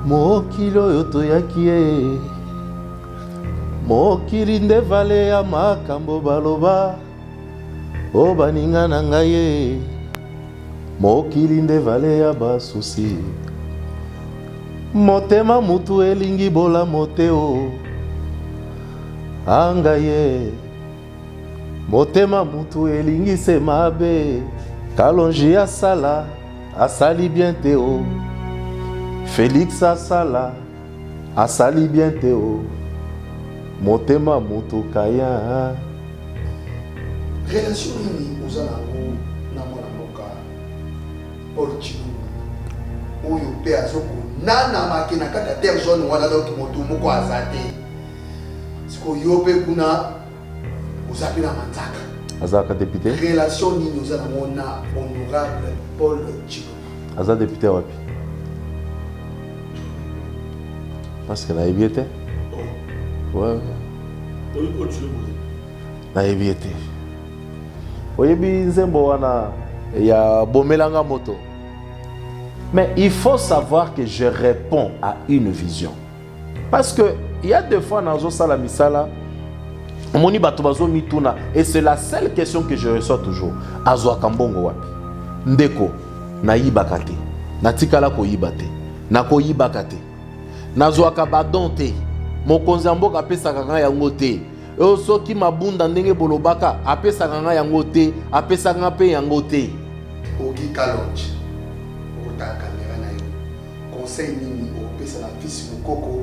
mokili oyo toyaki ye mokili nde vale ya makambo baloba o baninga na ngai ye mokili nde vale ya basusi motema mutu elingi bola moteo anga ye motema mutu elingi se mabe Kalonji asala asali bien teo Félix asala asali bien teo motema mutu kaya relation nini oza nango na mwana mboka Paul Tshilumbu oyo mpe azokonanamake na kati ya terre jaune wana loki motu moko aza te sikoyo mpe kuna oza mpe na manzaka azaka député relation nini oza nango na honorable Paul Tshilumbu aza député wapi parce que nayebi ete ouais nayebi ete oyebi nzembo wana ya bomelanga moto. Mais il faut savoir que je réponds à une vision. Parce que il y a des fois dans la misala, moni batubazo mituna, et c'est la seule question que je reçois toujours. Azwa kambongo wapi? Ndeko na yibakate, na tikala ko yibate, na ko yibakate, na zwa kabadonte, mokonzi mboka pesa kanga yango te. E soki mabunda ndenge bolobaka, apesa kanga yango te, apesa kanga pe yango te. Ogi Kalonji. Caméra na yo conseil nini opesa na fils mukoko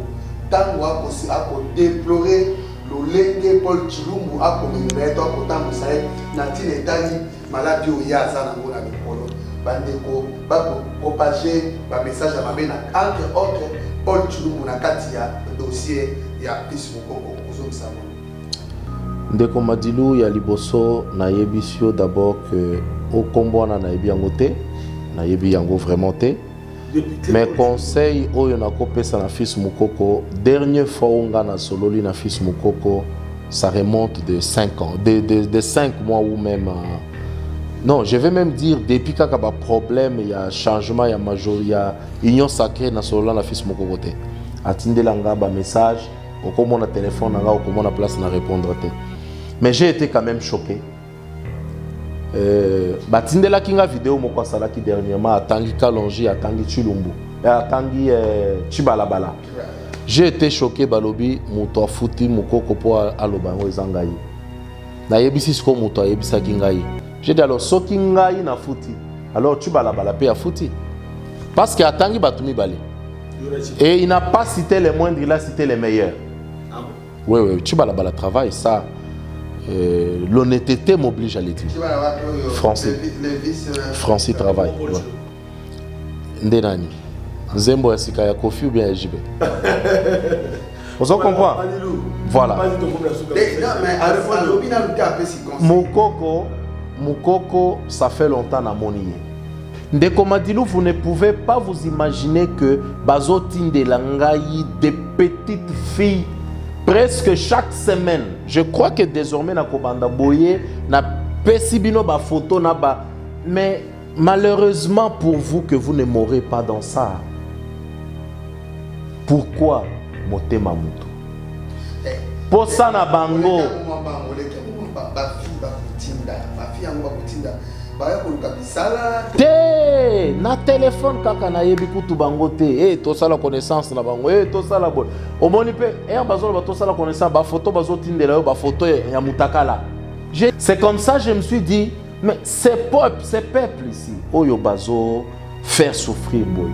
tango ako déplorer lolenge Paul Tshilumbu ako memeto ako tango sae na tine tani maladi o ya za na ngona mikolo bandeko ba propager ba message mabe na entre autres Paul Tshilumbu na kati ya dossier ya fils mukoko ozomisa ndeko Madilu ya liboso na yebisio d'abord que au combo na yebi yango te na yebi yango vraiment te. Mais conseil oyo na kopesa na fils mukoko dernière fois on na sololi na fils mukoko ça remonte de 5 ans de 5 mois ou même non je vais même dire depuis kaka ba problème il y a changement il y a majorité il y a union sacrée na solola na fils mukoko te atindela nga ba message okomo na téléphone nga okomo na place na répondre te. Mais j'ai été quand même choqué. Batindela kinga vidéo moko asalaki dernièrement atangi Kalonji atangi Tshilumbu atangi Chibalabala. J'ai été choqué balobi muto afuti mukoko po alobango ezangai. Na yebisi siko muto ayebisa kingai. J'ai dit alors soki ngai na futi alors Chibalabala pe afuti. Parce que atangi batumi balé. Et il n'a pas cité les moindres, il a cité les meilleurs. Oui oui, Chibalabala travaille ça. L'honnêteté m'oblige à le dire. Francis travaille. Ndenani. Nzembo ya sika ya Kofi ou bien JB. On s'en comprend. Voilà. Mukoko, ça fait longtemps na moniye. Ndeko Madilu, vous ne pouvez pas vous imaginer que Bazotine de Langaï, des petites filles. Presque chaque semaine, je crois que désormais na kobanda boye na pesibino ba photo na ba, mais malheureusement pour vous que vous ne mourrez pas dans ça. Pourquoi motema mutu? Pour ça na bango. Te na téléphone kaka na yebi kutu bango te to sala connaissance na bango to sala bon omoni pe bazo ba to sala connaissance ba photo bazo tindela yo ba photo ya mutakala. C'est comme ça je me suis dit mais ces peuples ici oyo bazo faire souffrir boy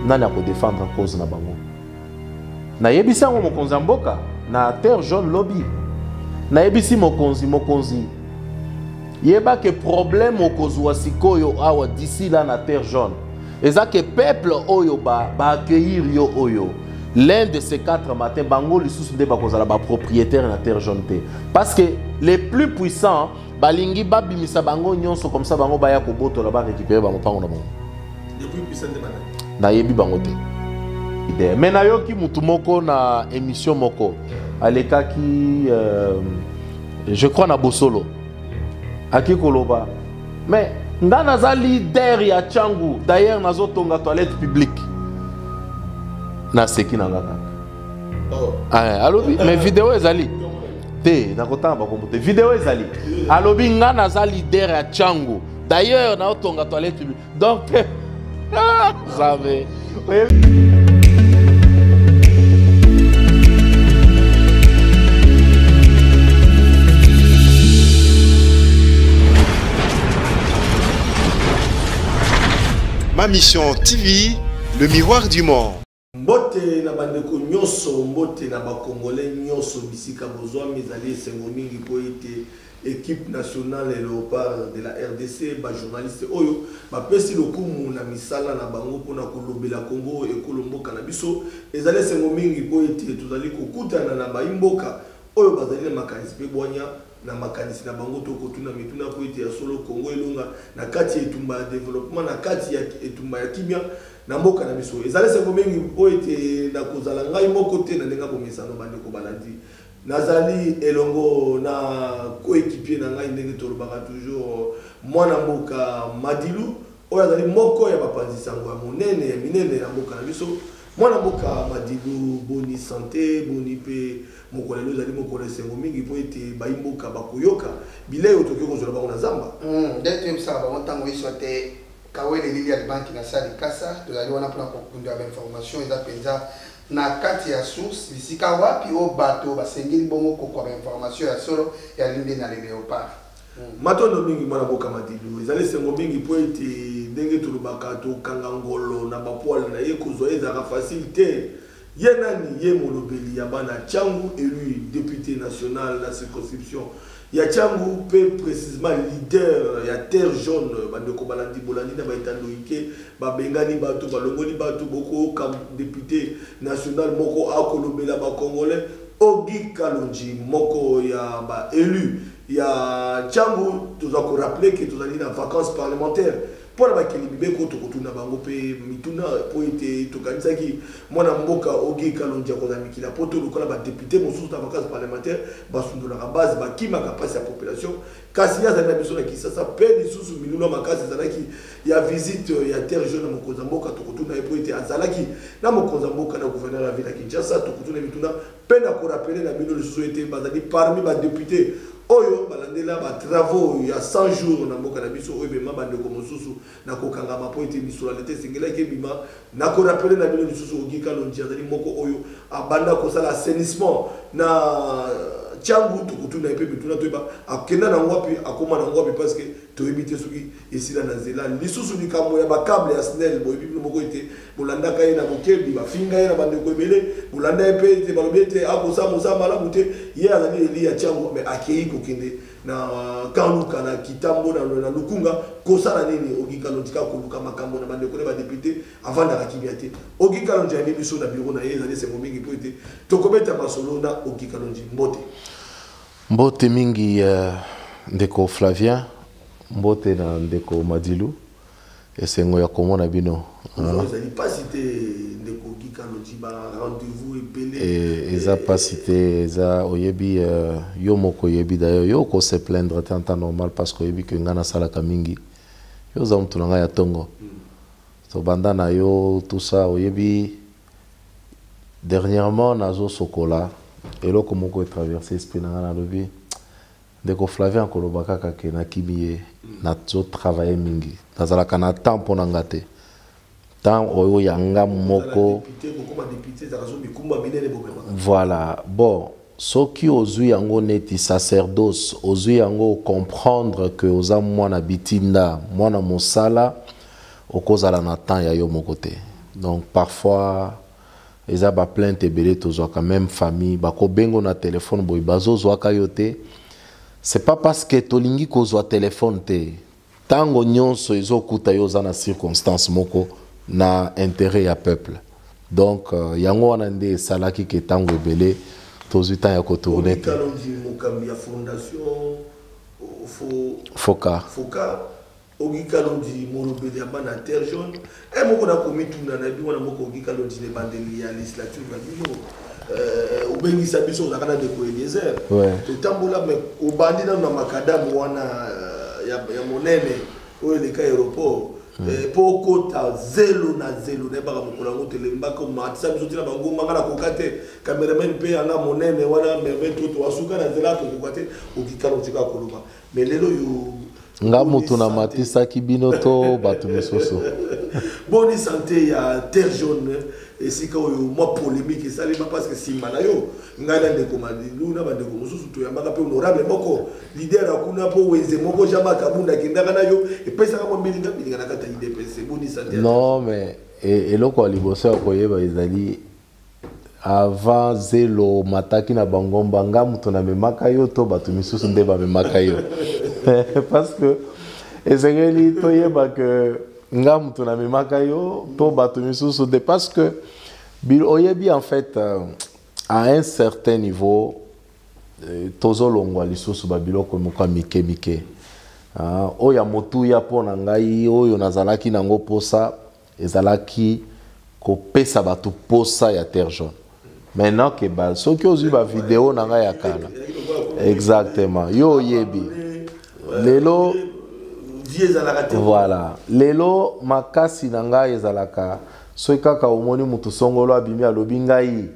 nani ko défendre en cause na bango na yebisi ngo mokonzi mboka na terre jaune lobby na yebisi mokonzi yeba que problème au kozwa sikoyo awa d'ici là na terre jaune et ça que peuple oyo ba accueillir yo oyo l'un de ces 4 matins bango lisusu nde bakozala ba propriétaire na terre jaune te parce que les plus puissants balingi babimisa bango nyonso comme ça bango baya ko boto la ba récupérer bango pango na bango les plus puissants de banane na yebi bango te mais na yoki mutu moko na émission moko alekaki je crois na Bosolo Aki Koloba. Mais nga naza leader ya Tchangu. D'ailleurs nazo tonga toilette publique. na seki na ngaka alobi mais vidéo ezali te nakotanga bakombo te vidéo ezali alobi nga naza leader ya Tchango d'ailleurs naotonga toilette donc zabe Ma Mission TV, le miroir du monde. Mbote na bandeko nyonso, mbote na bakongolais nyonso bisika bozwa mizali sengo mingi po ete équipe nationale et léopard de la RDC ba journaliste oyo ba pesi lokumu na misala na bango pona kolobela Congo et kolomboka na biso ezali sengo mingi po ete tozali kokutana na ba imboka oyo bazali makanisi pe bonya na makanisi na bango to kotuna mituna po ete ya solo Congo elonga na kati etumba ya développement na kati ya etumba ya kimia na mboka na biso ezali sengo mingi po ete na kozala ngai moko te na ndenga bomesano bandeko balandi nazali elongo na coéquipier na ngai ndenge tolobaka toujours mwana mboka Madilu oyo azali moko ya bapanzi sango ya monene ya minene ya mboka na biso mwana mboka Madilu boni santé boni pe mokolelo ezali mokolo sengo mingi po ete baimboka bakoyoka bilei otoki kozala bango na zamba ndenge toyebisaka bango ntango biso te kawele lili ya banki na sali kasa tozali wana mpona kokunda bainformation eza mpenza na kati ya source bisika wapi o bato basengeli bongo kokwa bainformation ya solo ya linde na léopard matondo mingi mwana mboka Madilu ezali sengo mingi po ete ndenge tolobaka tokanga ngolo na bapoile na ye kozwa ezaka facile te ye nani ye molobeli ya bana Tchango élu député national la circonscription ya Tchango pe précisément leader ya terre jaune bandeko balandi bolandi na baitando ike babengani bato balongoli bato boko comme député national moko akolobela ba congolais Ogi Kalonji moko ya ba élu ya Tchango toza ko rappeler que tozali na vacances parlementaires pour la bakelibibe ko tokotuna bango pe mituna po ete tokanisaki mwana mboka Ogi Kalonji ko na mikila poto lokola ba député mosusu na vacances parlementaires basundola ka base bakima ka passe ya population kasi ya zana biso na Kisasa pe lisusu milula makasi zalaki ya visite ya terre jaune mokonza mboka tokotuna po ete azalaki na mokonza mboka na gouverneur la ville ya Kinshasa tokotuna mituna pe na ko rappeler na bino lisusu ete bazali parmi ba députés oyo balandela ba travaux ya 100 jours na mboka na biso oyo bema bandeko mosusu na kokanga mapo ete misolalité singela ke bima na ko rappeler na bino lisusu Ogi Kalonji azali moko oyo abanda kosala assainissement na Tchango tokutuna epe bituna toyeba akenda na ngwapi akoma na ngwapi parce que toyebite soki esila na zela lisusu likambo ya ba câble ya SNEL boyebi moko ete bolanda kaye na bokebi bafinga ye na bandeko ebele bolanda epe ete balobi ete akosa mosa malamu te ye azali eli ya Tchango mais akei kokende na kaluka na kitambo na lukunga kosala nini Ogi Kalonji ka koluka makambo na bandeko ne ba député avant na rakibia te Ogi Kalonji ya biso na bureau na ye ezali sengo mingi po ete tokobeta masolo na Ogi Kalonji mbote mingi ndeko Flavien mbote na ndeko Madilu esengo ya komona bino ezali pas cité ndeko Ogi Kalonji ba rendez-vous epele eza pas cité eza oyebi yo moko yebi d'ailleurs yo ko se plaindre tant normal parce que yebi que ngana salaka mingi yo za mtu nga ya tongo to banda na yo tout ça oyebi dernièrement nazo sokola eloko moko traversé esprit na ngana lobi ndeko Flavien kolobaka kaka na kimiye na zo travailler mingi nazalaka na temps pona ngate temps oyo yanga moko voilà bon soki ozui yango neti sacerdoce ozui yango comprendre que oza mwana bitinda mwana mosala okozala na temps ya yo moko te donc parfois eza ba plainte ebele tozwaka même famille bako bengo na téléphone boy bazozwaka yo te c'est pas parce que tolingi kozwa téléphone te tango nyonso ezokuta yo za na circonstance moko na intérêt ya peuple donc yango wana nde salaki ke tango ebele tozwi temps ya kotourner te Foka Ogi Kalonji molobeli ya bana terre jaune moko na komituna na bi wana moko Ogi Kalonji le bandeli ya législature na bino ubengisa biso ozaka na ndeko Eliezer totambola me obandi na makadamu wana ya monene oyo eleka aéroport pour kota zéro na zéro ne pas comme la route les mbaka matisa biso tina bango mangala kokate cameraman pe anga monene wana merveille tout asuka na zela ko kokate okikala otika koloba mais lelo yo nga mutu na matisa kibino to batu misusu bonne santé ya terre jaune et si quand moi polémique et ça les parce que si manayo ngana de komandi luna bande ko mususu to yambaka pe honorable moko leader akuna po weze moko jama kabunda kindaka nayo et pesa kama milinga na kata IDPC bonne santé non mais et loko liboso akoyeba ezali avant zelo mataki na bangomba nga mutu na memaka yo to batu misusu nde ba memaka yo parce que ezengeli toyeba que nga mutu na memaka yo to batu misusu de parce que oyebi en fait à un certain niveau tozolongwa lisusu babiloko moko mike mike oyo motuya mpo na ngai oyo nazalaki nango posa ezalaki kopesa bato posa ya terre jaune maintenant que ba soki ozwi ba vidéo na ngai ya kala exactement yo oyebi lelo voilà lelo makasi na ngai ezalaka soki kaka omoni mutu songolo abimi alobi ngai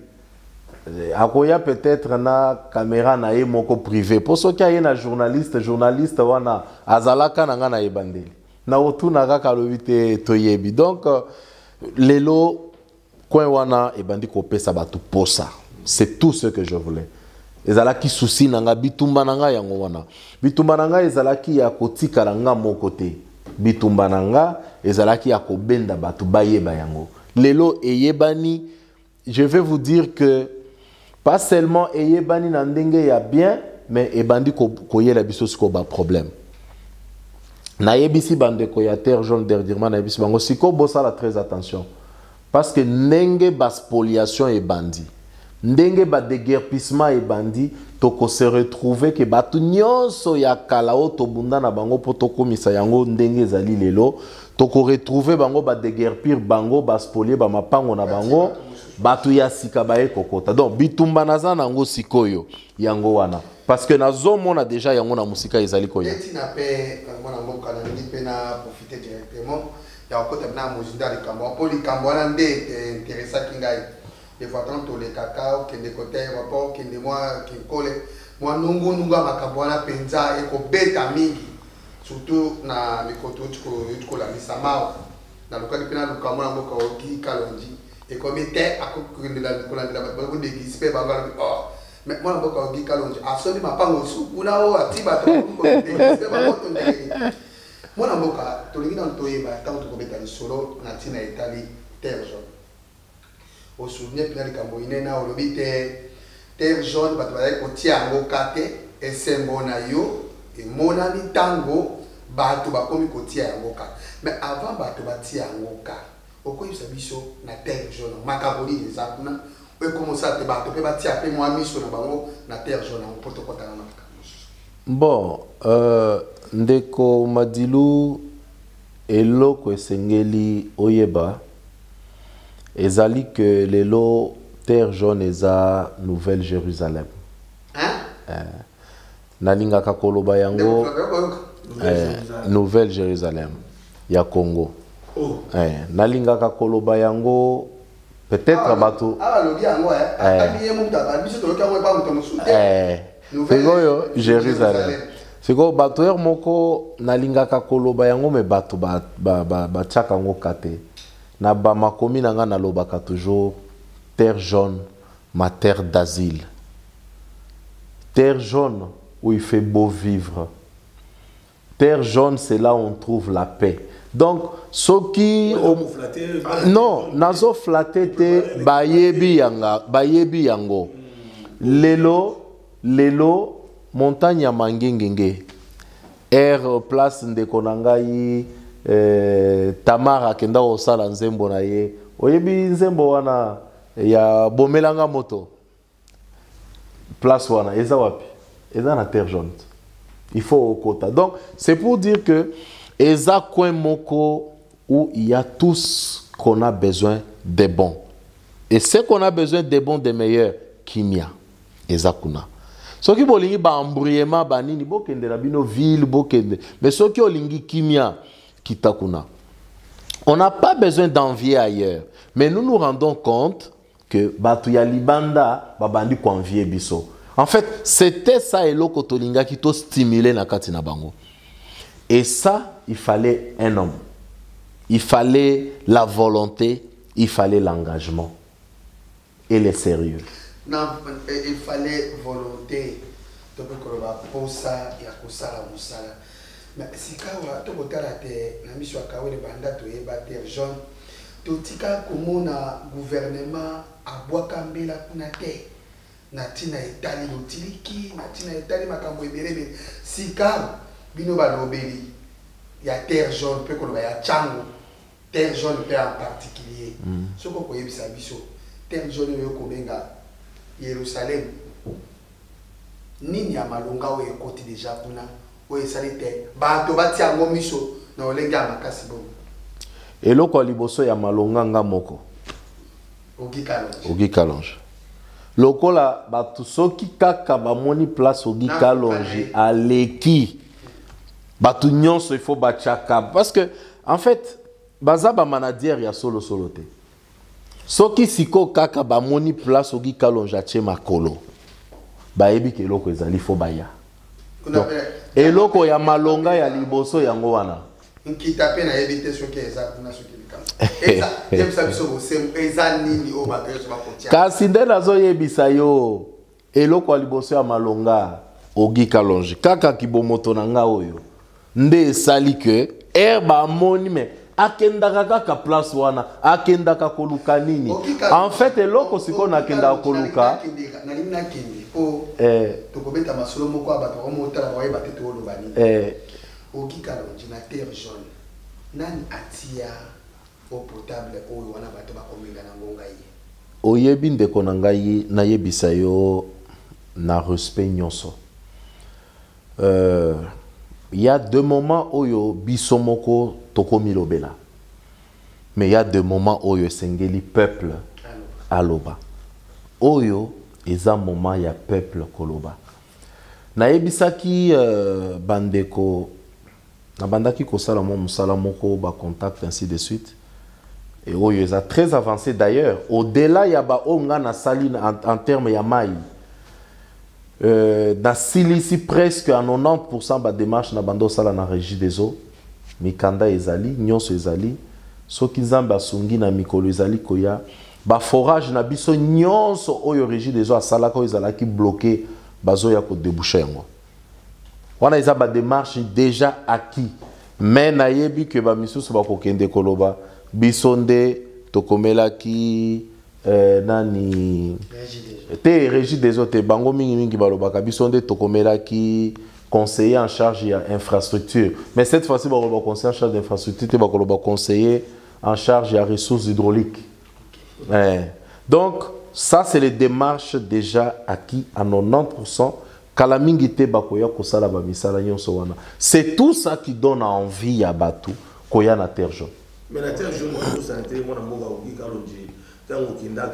akoya peut-être na caméra na ye moko privé po soki aye na journaliste wana azalaka na ngai na ebandeli na otuna kaka alobi te toyebi donc lelo coin wana ebandi kopesa bato posa c'est tout ce que je voulais ezalaki souci nanga bitumba nanga yango wana bitumba nanga ezalaki ya kotikala nga moko te bitumba nanga ezalaki ya kobenda bato bayeba yango lelo eyebani je vais vous dire que pas seulement eyebani na ndenge ya bien mais ebandi koyela biso siko ba problème na yebisi bandeko ya terre jaune dernièrement na yebisi bango siko bosala très attention parce que ndenge ba spoliation ebandi ndenge ba déguerpissement ebandi toko se retrouver que batu nyonso ya kala o tobunda na bango po tokomisa yango ndenge ezali lelo toko retrouver bango ba déguerpir bango ba spolier ba mapango na bango batu ya sika baye kokota donc bitumba naza nango sikoyo yango wana parce que nazomona déjà yango na musika ezali koyo eti na pe mwana mboka na ndi pe na profiter directement ya okota na mozinda likambo po likambo na nde intéressant kingai des fois quand to le cacao que de côté rapport que de moi qui colle moi nungu makambo wana penza e ko beta mingi surtout na mikoto tuko la misama na lokali pe na likambo na mboka oki kalonji et comme était à cause de la ko de gispe bangala oh mais moi mboka oki kalonji asoni mapango su una o atiba to ko de gispe bango to ndenge moi mboka to lingi na to yeba tant to ko beta ni solo na tina Italie terre jaune au souvenir puis na likambo inena olobi terre jaune bato bazali kotia yango kate esembo na yo emonani ntango bato bakomi kotia yango ka mais avant bato batia yango ka okoyebisa biso na terre jaune makambo nini eza kuna oekomosa te bato mpe batia mpe mwa miso na bango na terre jaune yango mpo tokotana na makambo mosusu bon ndeko Madilu eloko esengeli oyeba ezali que lelo terre jaune eza Nouvelle Jérusalem nalingaka koloba yango Nouvelle Jérusalem ya Congo nalingaka koloba yango peut-être bato sikoyo Jérusalem sikoyo bato yer moko nalingaka koloba yango me bato batiaka yango kate na ba makomi na nga nalobaka toujours terre jaune ma terre d'asile terre jaune où il fait beau vivre terre jaune c'est là où on trouve la paix donc soki non nazo flatter te bayebi yango lelo montagne ya mangengenge air place ndeko na ngai Tamara akenda osala nzembo na ye oyebi nzembo wana ya bomelanga moto place wana eza wapi eza na terre jaune il faut okota donc c'est pour dire que eza coin moko où il y a tous qu'on a besoin des bons et ce qu'on a besoin des bons des meilleurs kimia eza kuna soki bolingi ba embrouillement banini bokende na bino ville bokende mais soki olingi kimia kitakuna On n'a pas besoin d'envier ailleurs. Mais nous nous rendons compte que Batuya Libanda, Babandi ko envier biso. En fait, c'était ça et l'oko tolinga qui t'a stimulé na katina bango. Et ça, il fallait un homme. Il fallait la volonté, il fallait l'engagement et le sérieux. Non, il fallait volonté. Donc, pour ça, il y a que ça la moussala. Mais si kawa to botala te na mission akawe le banda to eba terre jaune to tika komo na gouvernement abwaka mbela kuna te na tina etali lotiliki na tina etali makambo ebelebe si kawa bino balobeli ya terre jaune pe ko ya chango terre jaune pe en particulier soko ko yebisa biso terre jaune yo ko benga Yerusalem nini ya malonga o ekoti déjà kuna. Et loko liboso ya malonga nga moko Ogi Kalonge loko la batu soki kaka bamoni place Ogi Kalonge aleki batu nyonso il faut bachaka parce que en fait baza ba manager ya solo te soki siko kaka bamoni place Ogi Kalonge atie makolo bayebi ke loko ezali faut baya. Et loko ya malonga ya liboso yango wana. Nkita pe na ebite soki eza kuna soki likama. Eza yebisa biso bosem eza nini o ba peso ba kotia. Kasi nde nazo yebisa yo eloko ya liboso ya malonga Ogi Kalonge kaka kibomoto na nga oyo nde esali ke ba moni me akendaka kaka place wana akendaka koluka nini. En fait eloko siko na akendaka koluka tokobeta masolo moko abato omotala bayeba te to olobani Ogi Kalonge na terre jaune nani atia au potable oyo wana bato bakomenga na ngonga ye oyebi ndeko na ngai na yebisa yo na respect nyonso y a deux moments oyo biso moko tokomi lobela mais y a deux moments oyo sengeli peuple aloba oyo eza moment ya peuple koloba na yebisaki bandeko na bandaki kosala mo musala moko ba contact ainsi de suite et oyo eza très avancé d'ailleurs au-delà ya ba onga na sali en terme ya mai na silisi presque à 90% ba démarche na bando sala na régie des eaux mikanda ezali nyonso ezali soki nzambe asungi na mikolo ezali koya ba forage na biso nyonso oyo régie des eaux asalaka oyo ezalaki bloqué bazo ya ko déboucher yango wana eza ba démarche déjà acquis mais na yebi que ba misusu ba kokende koloba biso nde tokomelaki nani te régie des eaux te bango mingi balobaka biso nde tokomelaki conseiller en charge ya infrastructure mais cette fois-ci ba koloba conseiller en charge d'infrastructure te ba koloba conseiller en charge ya ressources hydrauliques. Donc, ça, c'est les démarches déjà acquis à 90%. C'est tout ça qui donne envie à Batu, Koya na terre jaune. Mais la terre jaune, c'est un témoin de Ogi Kalonge. Tant qu'il y a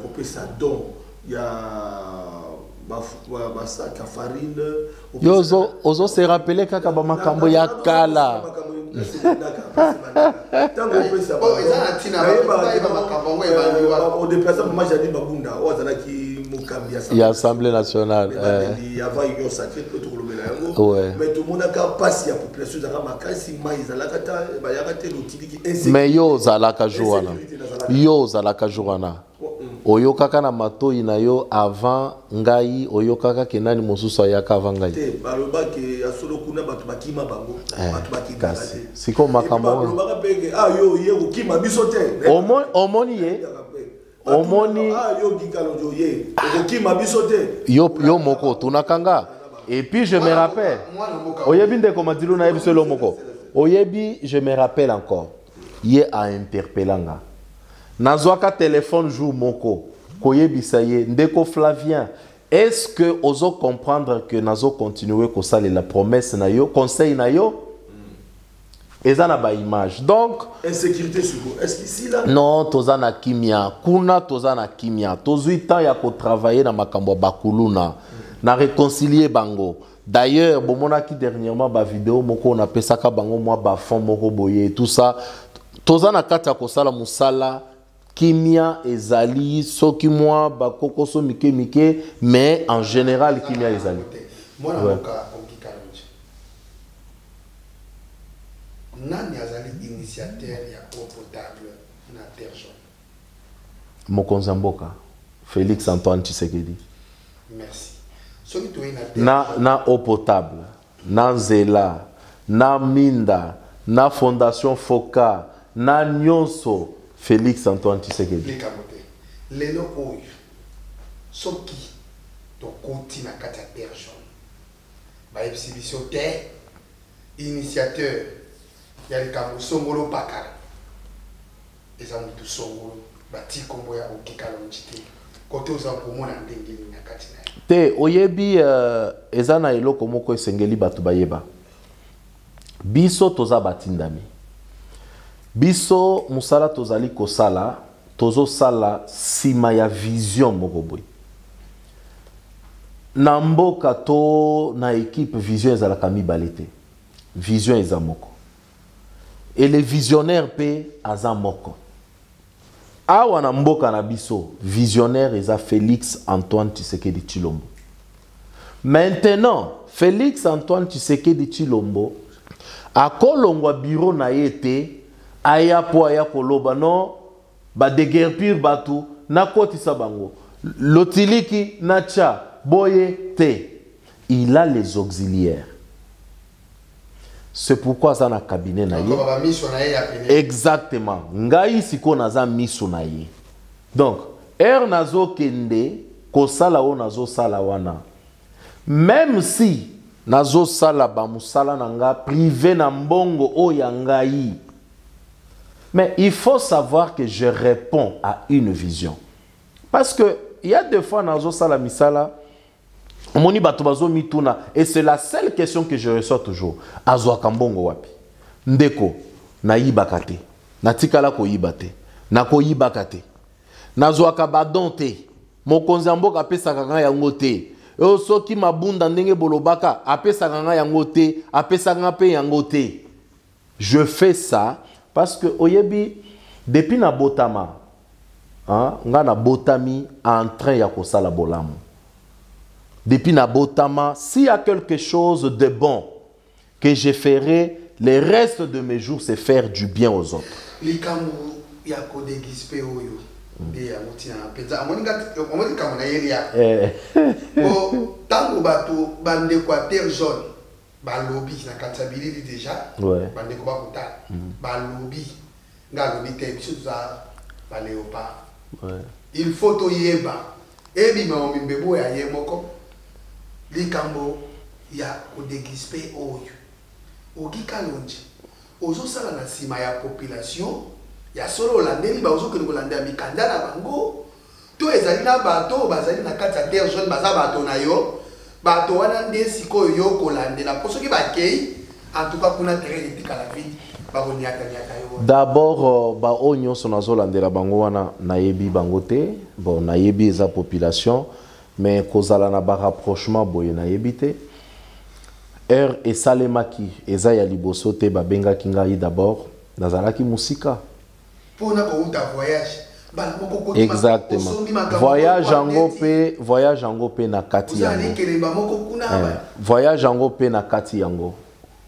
coupé sa don, il y a sac à farine. Ozo se rappelé kaka ba makambo ya kala. Il y a l'Assemblée nationale. Mais yo zalaka jouana. Yo zalaka jouana. Oyo kaka na mato inayo avant ngai oyo kaka kenani mosusu ayaka avant ngai. Baloba ke asolo kuna batu bakima bango. Batu bakima. Siko makambo. Baloba pege yo ye okima bisote. Omoni ye. Omoni yo Ogi Kalonge ye. Okima bisote. Yo moko tunakanga. Et puis je me rappelle. Oyebi ndeko madilu na yebi selo moko. Oyebi je me rappelle encore. Ye a interpellanga. Nazwaka téléphone jour moko. Koyebisa ye ndeko Flavien. Est-ce que ozo comprendre que nazo continuer ko sala la promesse na yo, conseil na yo? Eza na ba image. Donc insécurité sur vous. Est-ce qu'ici là non, tozana kimia. Kuna tozana kimia. Tozui temps ya ko travailler na makambo bakuluna. Na réconcilier bango. D'ailleurs, bomonaki dernièrement ba vidéo moko on appelle ça ka bango moi ba fond moko boye tout ça. Toza na kata ko sala musala kimia ezali soki moi ba kokoso mike mike mais en général kimia ezali. Moi na moka okikalonje. Nani azali initiateur ya eau potable na terre jaune. Mokonzi Mboka Félix Antoine Tshisekedi. Merci. Soki to na eau potable, na nzela, na minda, na fondation Foka, na nyonso Félix Antoine Tshisekedi. Lelo oyo soki to koti na kati ya terre jaune. Ba exhibition te initiateur ya likambo songolo pakala. Eza mutu songolo bati kombo ya okikalonji te. Kote oza komona ndenge ni na kati na te oyebi eza na eloko moko esengeli bato bayeba. Biso toza batindami. Biso musala tozali kosala, tozo sala sima ya vision moko boy. Na mboka to na équipe vision ezalaka mibale te. Vision eza moko. Et le visionnaire pe aza moko. Awa na mboka na biso, visionnaire eza Félix Antoine Tshisekedi Tshilombo. Maintenant, Félix Antoine Tshisekedi Tshilombo akolongwa bureau na yete aya po aya koloba no ba déguerpir batu na kotisa bango. Lotiliki na cha boye te. Il a les auxiliaires. C'est pourquoi ça na cabinet na ye. Exactement. Ngai siko naza miso na ye. Donc, nazo kende kosala o nazo sala wana. Même si nazo sala ba musala nanga privé na mbongo o ya ngai. Mais il faut savoir que je réponds à une vision. Parce que il y a des fois nazo sala misala Moni batobazo mituna et c'est la seule question que je reçois toujours. Azwa kambongo wapi? Ndeko na yibakate. Na tikala ko yibate. Na ko yibakate. Nazwa kabadon te. Mokonzi Mboka apesa kanga yango te. E soki mabunda ndenge bolobaka apesa kanga yango te, apesa kanga pe yango te. Je fais ça parce que oyebi depuis na botama, nga na botami en train ya kosala bolamu. Depuis Nabotama, s'il y a quelque chose de bon que je ferai, le reste de mes jours, c'est faire du bien aux autres. Il faut to yeba. Ebi ma omimbebo ya yemoko. Likambo ya kodegispe oyo. Okikalonji. Ozo sala na sima ya population. Ya solo landeli ba ozo kene kolanda mikanda na bango. To ezali na bato bazali na kati ya terre jaune baza bato na yo. Bato wana nde sikoyo yo kolandela. Po soki bakei en tout cas kuna terre etika la vie. D'abord, ba onyo sonazo landela bango wana nayebi bangote. Bon, nayebi eza population. Mais kozala na ba rapprochement boye nayebi te. Et salemaki eza ya liboso te ba benga kingai d'abord. Nazalaki musika. Pour na ko voyage. Exactement. Voyage ango pe na kati yango. Voyage ango pe na kati yango.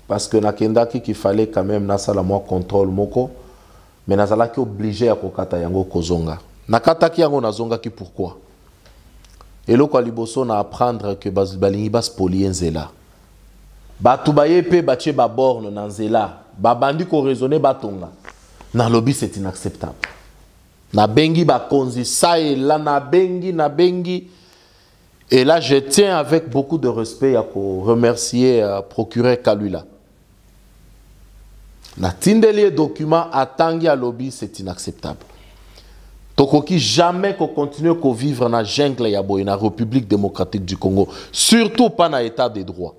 Parce que nakendaki qu'il fallait quand même nasala moi contrôle moko. Mais nazalaki obligé à kokata yango kozonga. Nakataki yango nazonga ki pourquoi? Et loko liboso na apprendre que balingi bas polienzela. Batu baye pe bache ba borne na nzela. Ba bandi ko raisonner batonga. Na lobby c'est inacceptable. Na bengi ba konzi ça et là na bengi. Et là je tiens avec beaucoup de respect à remercier procureur Kalula. Na tindeli document atangi à lobby c'est inacceptable. Tokoki jamais qu'on continue à vivre dans la jungle ya boy na République démocratique du Congo, surtout pas dans l'état de droit.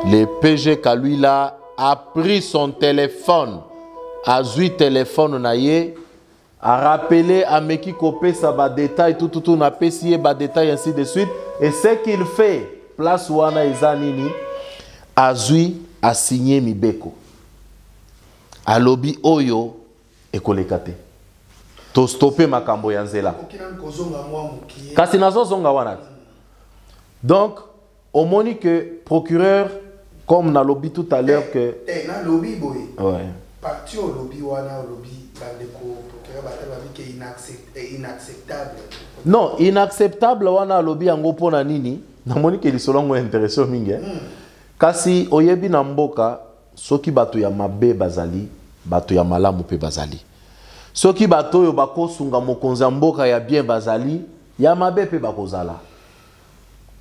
Le PG Kalula a pris son téléphone, a joué téléphone naie, a rappelé à Meki Kopé ça va détail tout na pessier ba détail ainsi de suite et ce qu'il fait place wana eza nini azui asigné mibeko alobi oyo ekoleka te to stopper makambo ya nzela kasi nazozonga wana donc on moni que procureur comme na lobby tout à l'heure que na lobby boy ouais parti au lobby wana lobby bandeko procureur bataba que inacceptable non inacceptable wana lobby yango pona nini na moni que lisolongo intéressé mingi kasi oyebi na mboka soki bato ya mabe bazali bato ya malamu pe bazali soki bato yo bakosunga mokonzi ya mboka ya bien bazali ya mabe pe bakozala.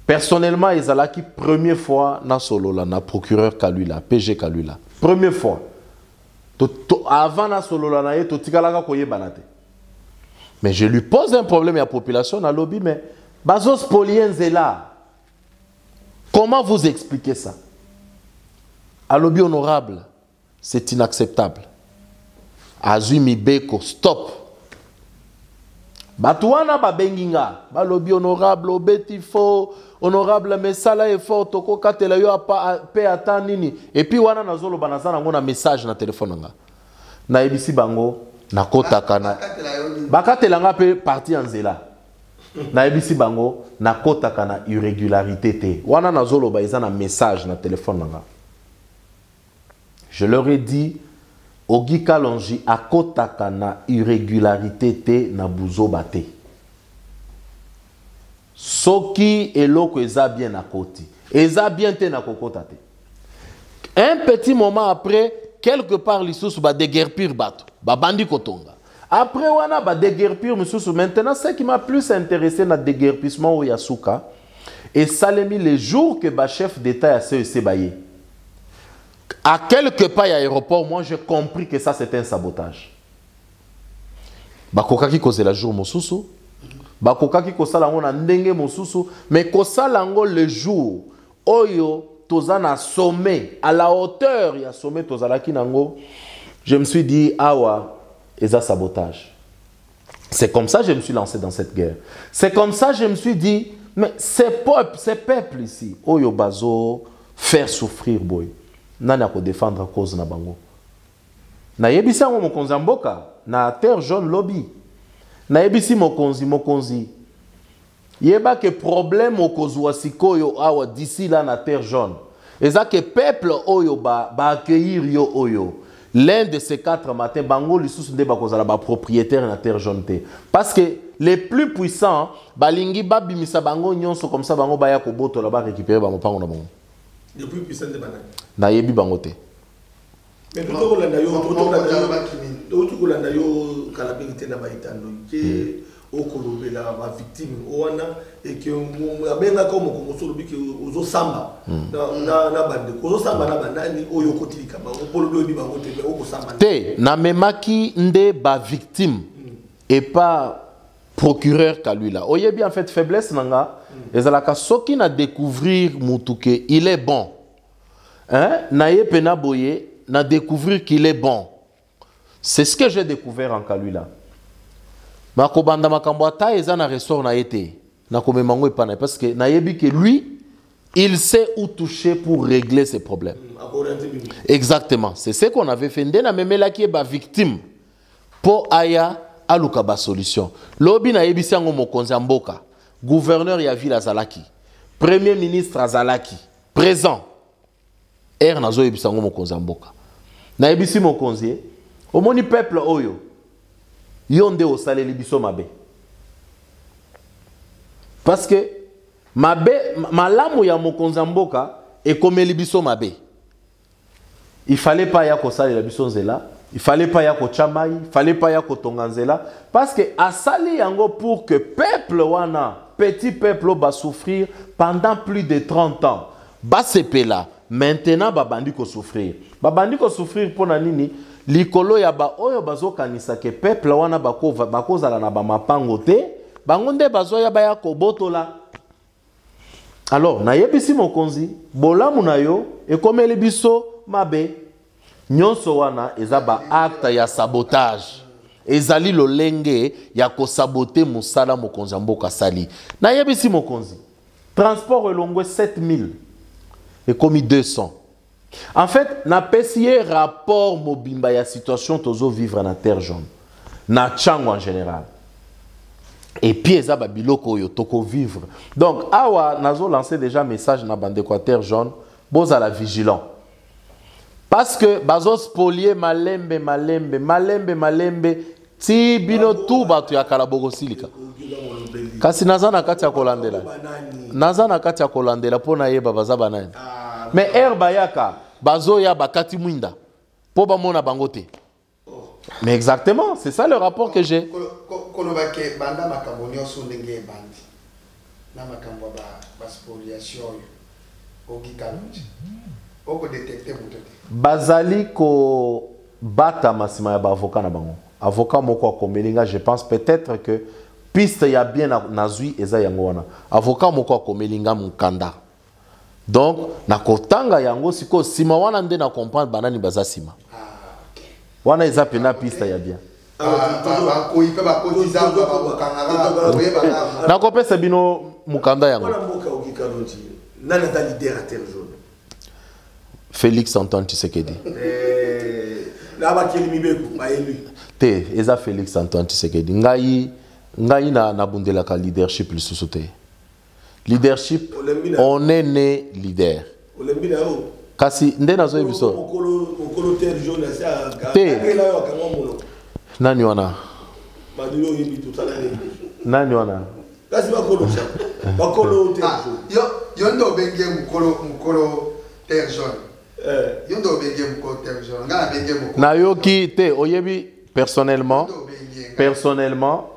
Personnellement, ezalaki première fois na solola na procureur Kalula, PG Kalula. Première fois. Avant na solola na ye to tikalaka koyebana te. Mais je lui pose un problème à la population na lobby mais bazo spolien zela. Comment vous expliquez ça? À lobby honorable, c'est inacceptable. Azui Mibeko, stop. Batouana babenginga, ba lobby honorable, obeti fo, honorable mesala effort, toko katela yo pe ata nini. Et puis wana nazolo banazana ngona message na téléphone nga. Na ebisi bango, na kota kana. Bakatela nga pe parti anzela. Na ebisi bango, na kota kana irrégularité te. Wana nazolo ba izana message na téléphone nga. Je leur ai dit, Ogi Kalonji akotaka na irrégularité te na buzo bate. Soki eloko eza bien na koti. Eza bien te na kokota te. Un petit moment après, quelque part l'issous ba déguerpir bato. Ba bandi kotonga. Après wana ba déguerpir misusu. Maintenant, ce qui m'a plus intéressé na déguerpissement au Yasuka, et salemi les jours que ba chef d'État a CEC baye. À quelque part à l'aéroport, moi j'ai compris que ça c'était un sabotage. Bakokaki koze la jour mosusu, bakokaki kosala ngo na ndenge mosusu, mais kosala ngo le jour oyo tozana sommet à la hauteur ya sommet tozalaki nango, je me suis dit awa eza sabotage. C'est comme ça que je me suis lancé dans cette guerre. C'est comme ça que je me suis dit mais ces peuples ici oyo bazo faire souffrir boy. Nani ako défendre cause na bango. Na yebisi ngo mokonzi mboka na terre jaune lobby. Na yebisi mokonzi. Yeba que problème okozwa sikoyo awa d'ici là na terre jaune. Eza que peuple oyo ba accueillir yo oyo. L'un de ces 4 matins bango lisusu nde bakozala ba propriétaire na terre jaune te. Parce que les plus puissants balingi babimisa bango nyonso comme ça bango baya ko boto là ba récupérer ba mopango na bango. Les plus puissants de banane. Na yebi bangote. Mais tout le monde a eu calabité na baitando qui au colobé la victime oana et que abenga comme solobi que ozo samba na bande ozo samba na banani oyo kotilika ba polobi obi bangote oko samba te na memaki nde ba victime et pas procureur Kalula. Oyebi en fait faiblesse nanga ezalaka soki na découvrir mutuke il est bon. Hein? Naye pena boye na découvrir qu'il est bon. C'est ce que j'ai découvert en Kalula. Makobanda makambo ata eza na ressort na été. Na komemango epana parce que nayebi que lui il sait où toucher pour régler ses problèmes. Exactement. C'est ce qu'on avait fait. Ndena memela ki ba victime pour aya aluka ba solution. Lobi na yebisi ngo mokonzi mboka. Gouverneur ya ville azalaki. Premier ministre azalaki. Présent. Er nazo yebisa ngo mokonzi mboka. Na yebisi mokonzi omoni peuple oyo yonde osale libiso mabe. Parce que mabe malamu ya mokonzi mboka ekomeli biso mabe. Il fallait pas ya kosala biso nzela, il fallait pas ya ko chamai, il fallait pas ya ko tonganzela parce que asali yango pour que peuple wana, petit peuple ba souffrir pendant plus de 30 ans. Ba sepela maintenant babandi ko souffrir. Babandi ko souffrir pona nini? Likolo ya ba oyo bazo kanisa ke peuple wana bakozala na ba mapango te, bangonde bazo ya ba ya ko botola. Alors, na yebisi mokonzi, bolamu na yo ekomeli biso mabe. Nyonso wana ezaba acte ya sabotage. Ezali lolenge ya ko saboter musala mokonzi mboka sali. Na yebisi mokonzi. Transport elongwe 7000. Et comme 200. En fait, na pesiye rapport mobimba ya situation tozo vivre na terre jaune. Na Tchango en général. Et puis eza ba biloko yo toko vivre. Donc awa nazo lancer déjà message na bande kwa terre jaune, boza la vigilant. Parce que bazo spolier malembe ti bino tu batu ya kalabogo silika. Kasi nazana kati ya kolandela. Nazana kati ya kolandela pona yeba baza banani. Mais bayaka bazo ya bakati mwinda. Po ba mona bangote. Mais exactement, c'est ça le rapport que j'ai. Kolobake banda makambo nyonso ndenge bandi. Na makambo ba spoliation yo. Ogikalonji. Oko détecter mutote. Bazali ko bata masima ya ba avocat na bango. Avocat moko akomelinga, je pense peut-être que piste ya bien nazui eza yango wana. Avocat moko akomelinga mukanda. Donc na kotanga yango siko sima wana nde na comprendre banani baza sima. Wana eza pena piste ya bien. Na kopesa bino mukanda yango. Nana ta leader à terre jaune. Félix Antoine Tshisekedi. Te, eza Félix Antoine Tshisekedi. Ngai na bundelaka leadership le sous-sauté. Leadership, on est né leader. Kasi nde nazo ebiso. Te. Nani wana? Nani wana? Kasi bakolo terre jaune. Yondo benge mukolo terre jaune. Yondo benge mukolo terre jaune. Ngana benge mukolo. Nayoki te oyebi personnellement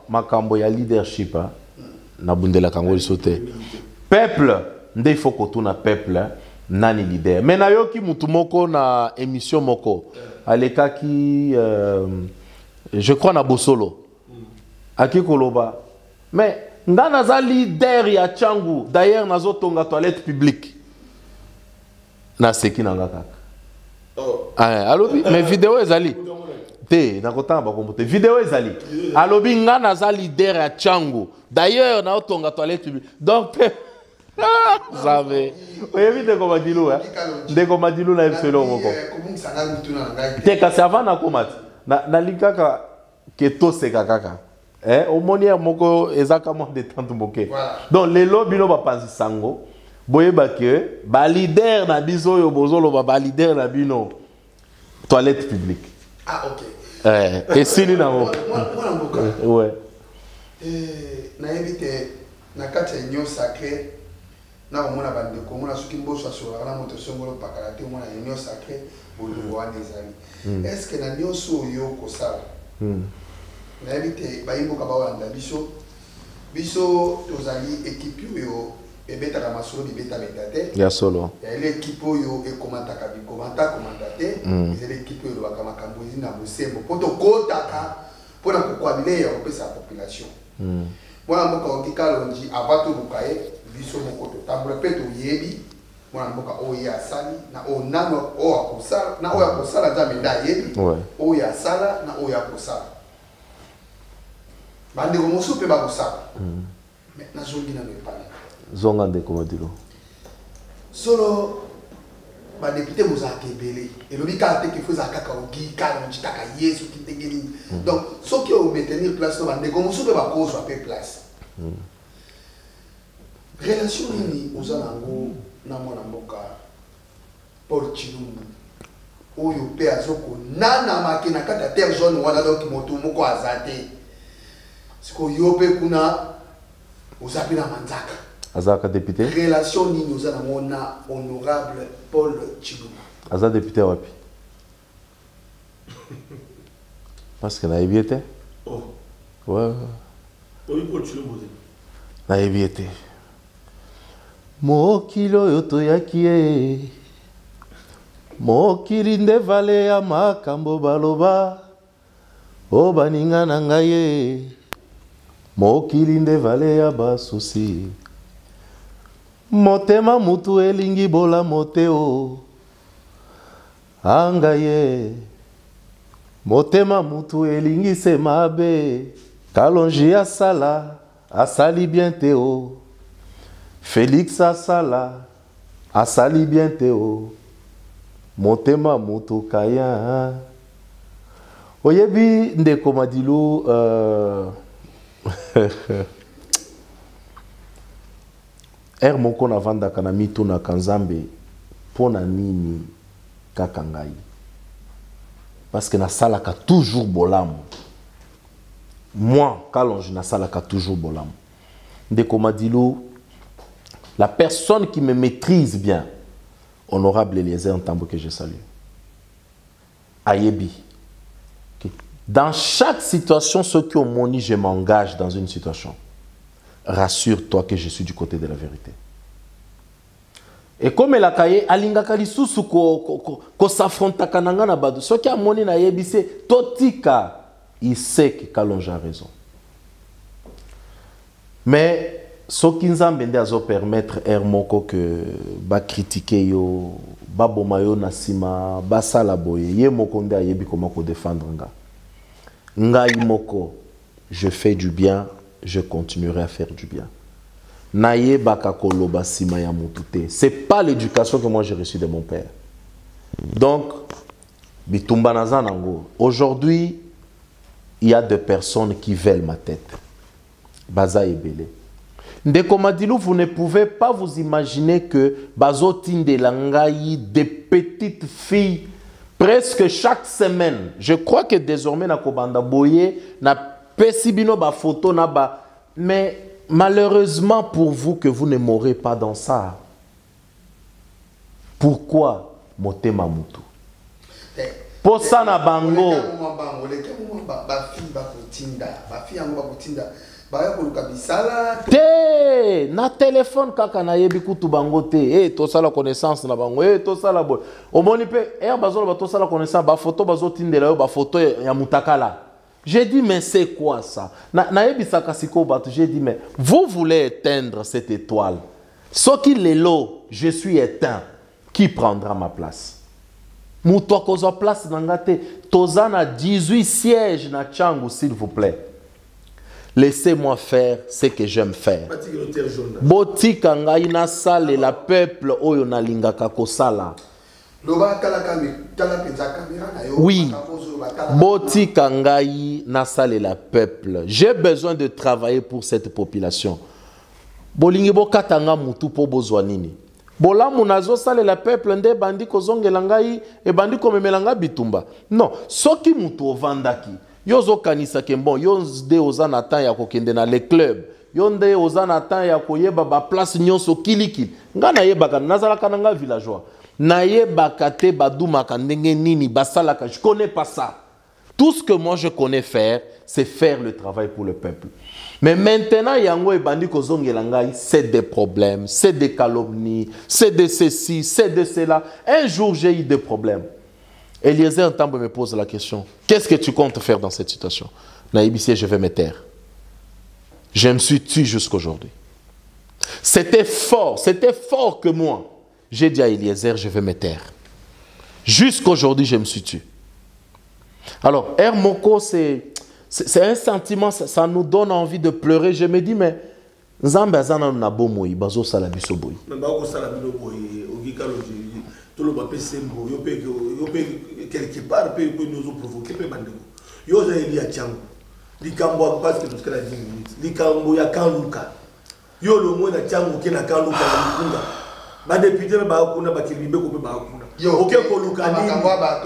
makambo ya leadership na bundela kango sote. Peuple nde il faut que tout na peuple nani leader. Mais nayoki mutu moko na émission moko alekaki je crois na Bosolo. Aki koloba. Mais ngana za leader ya Tchangu. D'ailleurs nazo tonga toilette publique. Na seki nanga kaka. Oh. Ah, alobi mais vidéo ezali. Te na kotanga ba kombote. Vidéo ezali. Alobi ngana za leader ya Tchangu. D'ailleurs na tonga toilette publique. Donc Zave. Oyebi de komadilu hein. De komadilu na epselo moko. Te kasi avant na komati. Na likaka ke to seka kaka. Au monière moko ezaka mo détente moke. Donc les lobino ba panzi sango. Boyeba ke ba leader na biso yo bozolo ba leader na bino toilette publique. Ah OK. Et sili na mo. Ouais. Na éviter na kati union sacrée na omona bande ko mona suki mboso asura na moto songolo pakala te mona union sacrée bolingo wana ezali. Est-ce que na nyonso yo ko sala? Na éviter ba imboka ba wanda biso tozali équipe yo ebeta ka masolo bibeta betate. Ya solo. Ya ile équipe yo e komantaka bi komandate. Ile équipe yo ba kama kambozi na musembo poto kotaka pona kokwabile ya opesa population. Mwana mboka okikalonji avato bukaye biso mokoto tambula peto yebi mwana mboka oya asali na onano o akosala na oya akosala jamenda yebi oya asala na oya akosala bande ko mosupe ba kosala mais na zongi na mepana zonga de komadilo solo ba député mozaka ebele elobi kaka te qu'il faut zakaka okikalonji taka yesu kitengeli donc soki o maintenir place no bande ko mosupe ba kozwa pe place. Relation nini oza nango na mwana mboka Paul Chilumbu oyo pe azoko nana makina kata terre jaune wana donc moto moko azate siko yo pe kuna ozapi na manzaka azaka député relation nini oza nango na honorable Paul Chilumbu aza député wapi parce que na ebiete oh ouais Paul Chilumbu na ebiete mokili oyo toyaki ye mokili nde vale ya makambo baloba o baninga na ngai ye mokili nde vale ya basusi motema mutu elingi bolamo te o anga ye motema mutu elingi se mabe kalonji asala asali bien te o Félix asala asali bien teo motema mutokaya oyebi ndeko Madilu moko na vandaka na mituna kanzambe pona nini kaka ngai parce que na salaka toujours bolamu moi Kalonji na salaka toujours bolamu ndeko Madilu la personne qui me maîtrise bien honorable Eliezer Ntambo que je salue ayebi dans chaque situation ceux qui ont moni je m'engage dans une situation. Rassure-toi que je suis du côté de la vérité. Et comme elle a caillé, alingaka lisusu ko s'affronta kananga na badu. Ce qui a moni na yebise totika, il sait que Kalonji a raison. Mais ce qui nous a permettre moko que ba critiquer yo, ba bomayo nasima, ba salaboye, ye moko nde ayebi comment ko défendre nga. Ngai moko, je fais du bien. Je continuerai à faire du bien. Naye bakakolo basima ya mutute. C'est pas l'éducation que moi j'ai reçue de mon père. Donc, bitumba nazanango. Aujourd'hui, il y a des personnes qui veulent ma tête. Baza ebele. Ndeko Madilu, vous ne pouvez pas vous imaginer que bazotine de langaï, des petites filles, presque chaque semaine. Je crois que désormais na kobanda boye na Pesibino ba photo na ba, mais malheureusement pour vous que vous ne mourrez pas dans ça. Pourquoi motema mutu? Pour ça na bango. Te na téléphone kaka na yebi kutu bango te to sala connaissance na bango to sala boy. Omoni pe bazolo ba to sala connaissance ba photo bazotindela yo ba photo ya mutakala. J'ai dit, mais c'est quoi ça? J'ai dit, mais vous voulez éteindre cette étoile. Ce qui est l'eau, je suis éteint. Qui prendra ma place? Moutoua kozo place nangate. Tozana 18 sièges na Tchangou, s'il vous plaît. Laissez-moi faire ce que j'aime faire. Boti kanga ina sale la peuple oyo na lingaka kosala. Oui, Boti Kangaï Nassale la peuple. J'ai besoin de travailler pour cette population. Bolingibo Katanga Mutu po Bozwanini. Bola Munazo Sale la peuple nde bandi kozonge langai et bandi komemelanga bitumba. Non, soki mutu ovandaki. Yozo kanisa kembo, yonde ozanatan ya kokende na le club. Yonde ozanatan ya koyeba ba place nyonso kilikili. Ngana yeba nazala kananga villageois. Naye bakate baduma kandenge nini basalaka, je connais pas ça. Tout ce que moi je connais faire, c'est faire le travail pour le peuple. Mais maintenant, yango et bandi kozongelangai, c'est des problèmes, c'est des calomnies, c'est de ceci, c'est de cela. Un jour, j'ai eu des problèmes. Eliezer Ntambo me pose la question, qu'est-ce que tu comptes faire dans cette situation? Naïbissé, je vais me taire. Je me suis tué jusqu'aujourd'hui. C'était fort que moi. J'ai dit à Eliezer, je vais me taire. Jusqu'aujourd'hui, je me suis tué. Alors, Moko, c'est un sentiment, ça nous donne envie de pleurer. Je me dis, mais Nzambe azana na bomoi, bazo sala biso boy. Mais bazo sala biso boy, ogika loji, tout le monde peut sembo, yo peut quelque part peut nous provoquer peut bandeko. Yo za eli a Tchango. Likambo parce que nous kala 10 minutes. Likambo ya Kanluka. Yo le moins na Tchango ke na Kanluka na Mukunda. Ba député ba kuna ba kilibe ko ba kuna. OK ko Luka ni.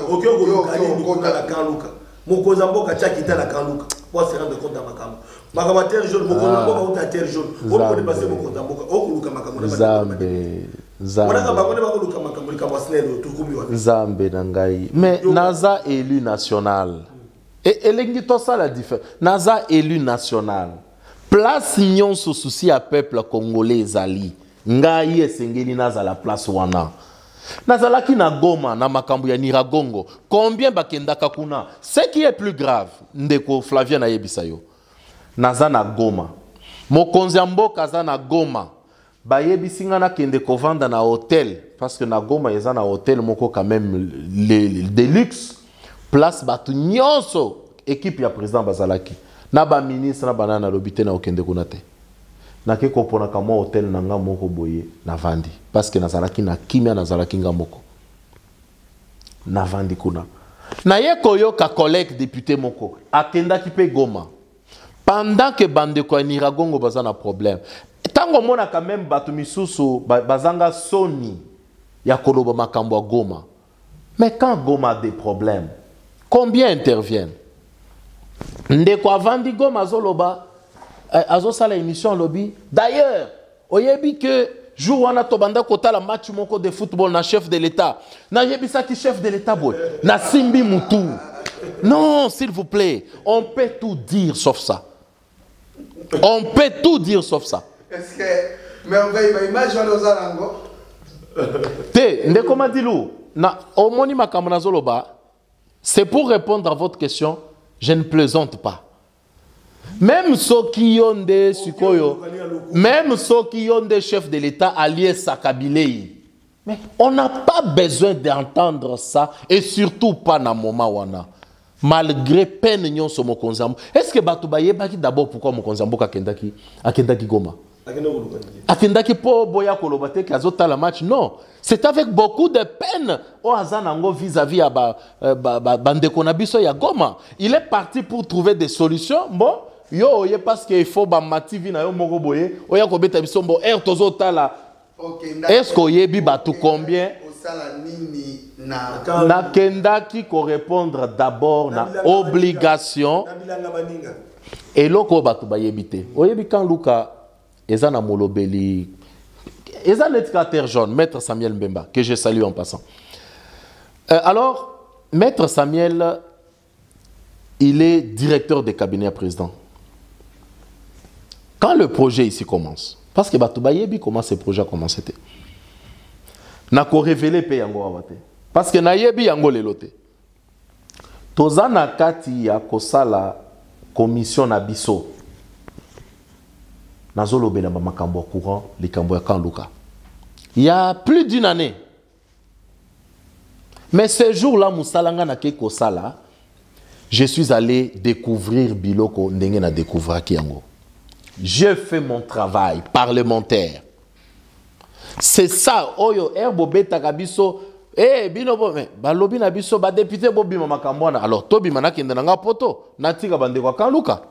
OK ko Luka ni ko na Kanluka. Mokoza mboka chakita na Kanluka. Pour se rendre compte makambo. Makama terre jaune mokoza mboka uta terre jaune. On peut dépasser mokoza mboka. O ko Luka makambo na Zambe nangai. Mais Naza élu national. Et elengi to ça la différence. Naza élu national. Place nyon sous souci à peuple congolais zali. Ngai esengeli naza la place wana. Nazalaki na Goma na makambu ya Niragongo. Combien bakendaka kuna? Ce qui est plus grave, ndeko Flavien na yebisayo. Naza na Goma. Mokonzi mboka za na Goma. Bayebisinga na kende kovanda na hôtel parce que na Goma yeza na hôtel moko quand même de luxe. Place batu nyonso équipe ya président bazalaki. Na ba ministre na banana lobité na okende kuna te. nake kopona kama hôtel nanga moko boye na vandi parce que nazalaki na kimia nazalaki ngamoko na vandi kuna na ye koyoka collègue député moko akendaki pe Goma pendant que bande ko Niragongo baza na problème tango mona quand même batu misusu bazanga soni ya koloba makambo ya Goma mais quand Goma a des problèmes combien interviennent ndeko avandi Goma zoloba azosala émission lobby d'ailleurs oyebi que jour wana tobanda kota la match moko de football na chef de l'état na yebisa ki chef de l'état boy na simbi mutu non s'il vous plaît on peut tout dire sauf ça on peut tout dire sauf ça est-ce que mais on va image wana ozalango te ndeko madilu na omoni makambo na zoloba c'est pour répondre à votre question je ne plaisante pas. Même ceux qui ont des chefs de l'État alliés Sakabilei. Mais on n'a pas besoin d'entendre ça et surtout pas dans le moment où on a. Malgré peine nyon so mokonzambo. Est-ce que Batoubaye baki d'abord pourquoi mokonzambo akendaki Goma? Akendaki po boya kolobate ki azota la match non. C'est avec beaucoup de peine au Hazanango vis-à-vis à bandeko biso ya Goma. Il est parti pour trouver des solutions. Bon, yo ye parce qu'il faut ba mativi na yo moko boye, oya ko beta biso bon air tozota la. Est-ce que yebi batu combien? Na kendaki ko répondre d'abord na obligation. Et loko batu ba yebite. Oyebi kan Luka ezana molobeli ezana éducateur jaune maître Samuel Mbemba que je salue en passant. Alors maître Samuel il est directeur de cabinet à président. Quand le projet ici commence parce que Batouba yebi comment ce projet a commencé té. Na ko révéler pe yango awate. Parce que na yebi yango leloté. Tozana kati ya kosala commission na biso. Nazolobela makambo courant likambo ya Kanluka. Il y a plus d'une année. Mais ce jour-là musalanga na ke kosala, je suis allé découvrir biloko ndenge na découvrir kiango. J'ai fait mon travail parlementaire. C'est ça oyo erbo beta kabiso bino bo me balobi na biso ba député bobi makambo na alors tobi manaki ndanga poto natika bande kwa Kanluka.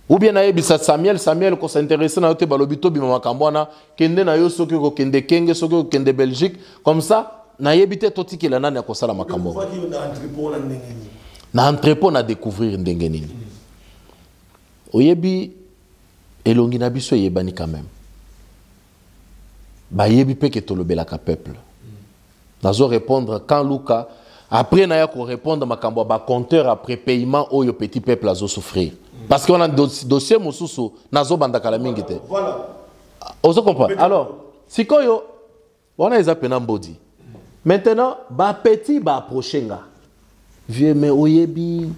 Ou bien naebisa Samuel ko s'intéresser na yote balobito bima makambwana kende na yo soki ko kende kenge soki ko kende Belgique comme ça na yebite totiki la nani ya kosala makambo na entrepôt na découvrir ndenge nini oyebi elongi na biso yebani quand même ba yebi pe ke tolobela ka peuple nazo répondre quand Luka après na ya ko répondre makambo ba compteur après paiement oyo petit peuple azo souffrir. Parce qu'on a un dossier mosusu nazo bandaka la mingi te. Voilà. On se comprend. Alors, si koyo on a les appels body. Maintenant, ba petit ba approchenga. Vieux mais oyebi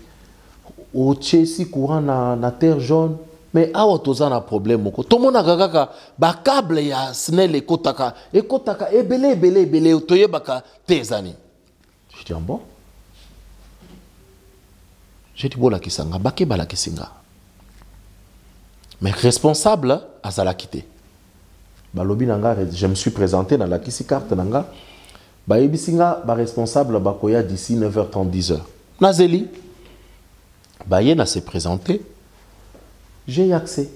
o Chelsea courant na terre jaune mais awa tozana problème moko. To mona kaka ba câble ya snel ekotaka ebele toyebaka tezani. Je dis bon. J'ai dit bola kisanga bake bala kisinga. Mais responsable à la quitté. Balobi nanga je me suis présenté dans la kisi carte nanga. Ba yebisinga ba responsable bakoya d'ici 9h30 10h. Nazeli. Ba yena s'est présenté. J'ai eu accès.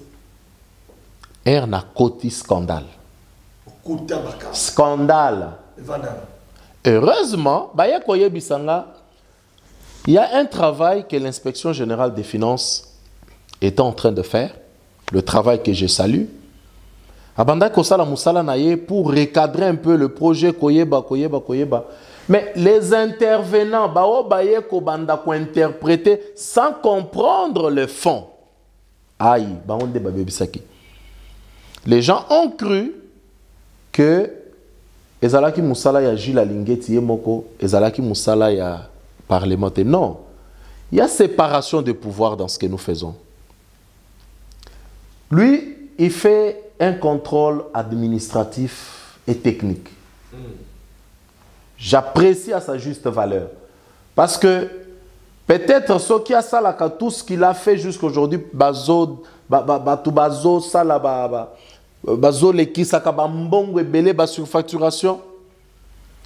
Er na koti scandale. Scandale. Heureusement, ba ya koye bisanga il y a un travail que l'inspection générale des finances est en train de faire, le travail que je salue. Abanda kosala musala naye pour recadrer un peu le projet koyeba. Mais les intervenants bao baye ko banda ko interpréter sans comprendre le fond. Aïe, baonde babebisaki. Les gens ont cru que ezalaki musala ya Gilles Alingeti yemoko, ezalaki musala ya parlementaire. Non. Il y a séparation de pouvoir dans ce que nous faisons. Lui, il fait un contrôle administratif et technique. J'apprécie à sa juste valeur. Parce que peut-être ce qui a ça, tout ce qu'il a fait jusqu'à aujourd'hui, bazo bato bazo sala bazo lekisaka bambongo ebele ba surfacturation.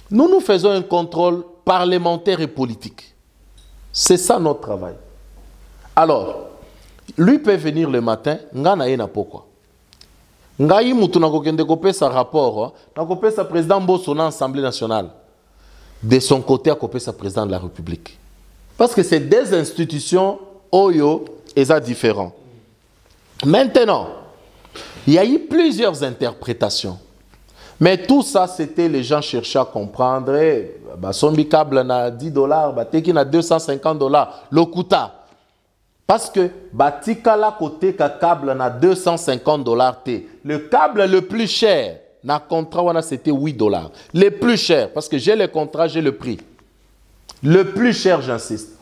Nous faisons un contrôle parlementaire et politique. C'est ça notre travail. Alors, lui peut venir le matin, ngana yena pourquoi? Ngai mutu na kokende kopesa rapport, na kopesa président Bosso na Assemblée nationale. De son côté, à kopesa président de la République. Parce que c'est des institutions oyo et ça différent. Maintenant, il y a eu plusieurs interprétations. Mais tout ça, c'était les gens cherchaient à comprendre. Son câble na $10, bateki na $250, le kuta. Parce que batikala côté ka câble na $250 le câble le plus cher na contrat c'était $8. Le plus cher parce que j'ai le contrat, j'ai le prix. Le plus cher, j'insiste.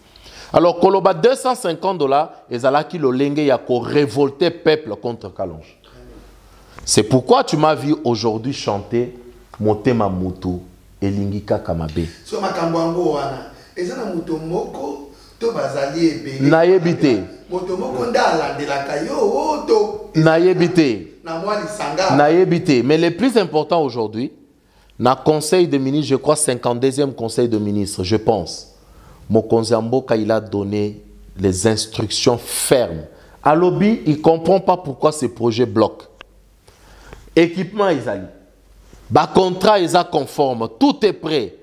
Alors koloba $250 ezalaki lo lenge ya ko révolter peuple contre Kalonge. C'est pourquoi tu m'as vu aujourd'hui chanter Motema Mutu Elingika Kamabe. So makambo wana ezana mutu moko to bazali ebele Naïbité. Motomoko ndala de la kayo oto. Naïbité. Na moi lisanga. Naïbité. Mais le plus important aujourd'hui, na conseil de ministre, je crois 52e conseil de ministre, je pense. Mokonzi Mboka il a donné les instructions fermes. À lobby, il ne comprend pas pourquoi ce projet bloque. Équipement Isali. Ba contrat est conforme, tout est prêt.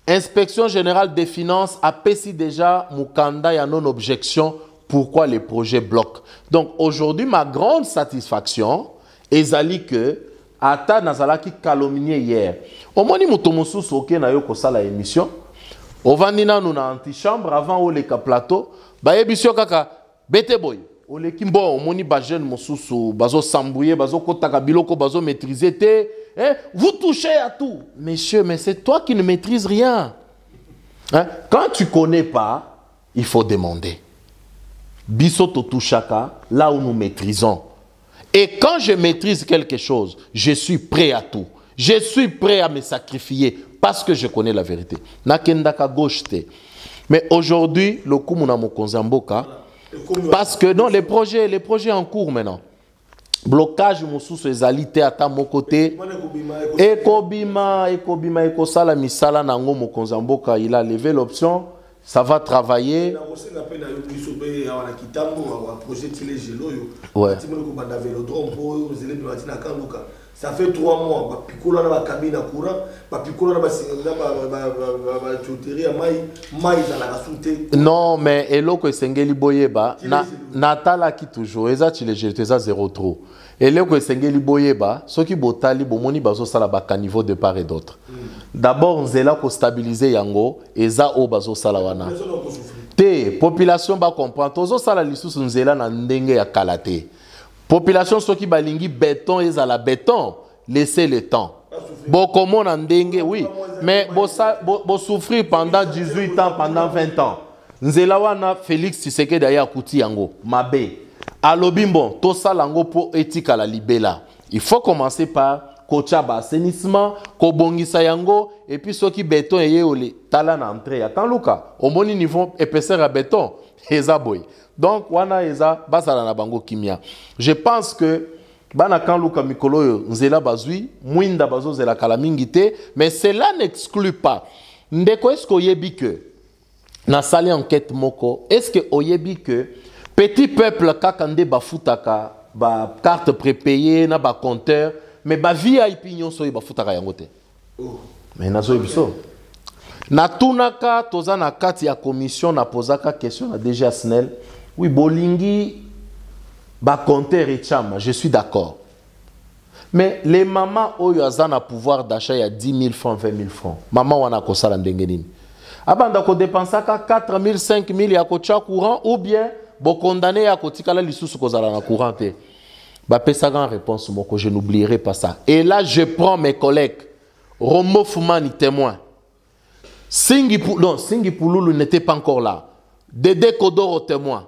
Inspection générale des finances a péci déjà Mukanda et a non objection pourquoi les projets bloquent. Donc aujourd'hui, ma grande satisfaction est que Ata Nazala qui calomnié hier. Au moins, nous avons soké na yo kosala émission. Au vandina nous na antichambre avant au leka plateau. Ba émission kaka bete boy. Au lekimbo au moni ba jeune mosusu bazo sambouye bazo kotaka biloko bazo maîtriser te. Hein? Vous touchez à tout. Monsieur, mais c'est toi qui ne maîtrises rien. Hein? Quand tu ne connais pas, il faut demander. Bisoto touchaka, là où nous maîtrisons. Et quand je maîtrise quelque chose, je suis prêt à tout. Je suis prêt à me sacrifier parce que je connais la vérité. Nakendaka gauche te. Mais aujourd'hui, le coup muna mokonzi mboka, parce que non, les projets en cours maintenant. Blocage mosusu ezalité ata mokote ekobima ekosala misala nango mokonzi mboka il a levé l'option ça va travailler ouais. Ça fait 3 mois, picola na cabine courant, picola na non mais eloko esengeli boyeba natala ki toujours eza tu les jeter ça 0 trop. Eloko esengeli boyeba soki botali bomoni bazo sala ba niveau de part et d'autre. D'abord nzela ko stabiliser yango eza o bazo sala wana. Te population ba comprendre tozo sala lisusu nzela na ndenge ya kalate. Population soki balingi béton et à la béton, laissez le temps. Bon, comme on en dengue, oui. Mais bon souffrir pendant 18 ans, pendant 20 ans. Nzelawana Félix Tshisekedi d'ailleurs Kouti Yango, Mabe. Alobimbo, tout ça lango pour éthique à la libella. Il faut commencer par Kochaba, assainissement, Kobongisa Yango, et puis ceux qui béton et yéoli, talan entrée. Quand Luka, au bon niveau épaisseur à béton, Ezaboy. Donc, wana eza basala na bango kimia. Je pense que bana kan luka mikolo yo nzela bazui mwinda bazo zela kala mingite, mais cela n'exclut pas. Ndeko est-ce que yebi que na sali enquête moko, est-ce que oyebi que petit peuple kakande bafutaka ba carte prépayée na ba compteur, mais ba VIP nyonso yi bafutaka yango te. Mais nazo yebiso. Na tunaka toza na kati ya commission na posaka question na DG Snell. Oui, bolingi, ba compteur et chama, je suis d'accord. Mais les mamans oyo azana pouvoir d'achat il y a 10 000 francs, 20 000 francs. Maman wana kosala ndengenini. Abanda ko dépensaka 4 000, 5 000 ya kocha courant ou bien bo condamné ya kotikala lisusu kozala na courant te. Ba pesaka en réponse moko, je n'oublierai pas ça. Et là je prends mes collègues Romo Fumani témoin. Singi Pouloulou n'était pas encore là. Dédé Kodoro témoin.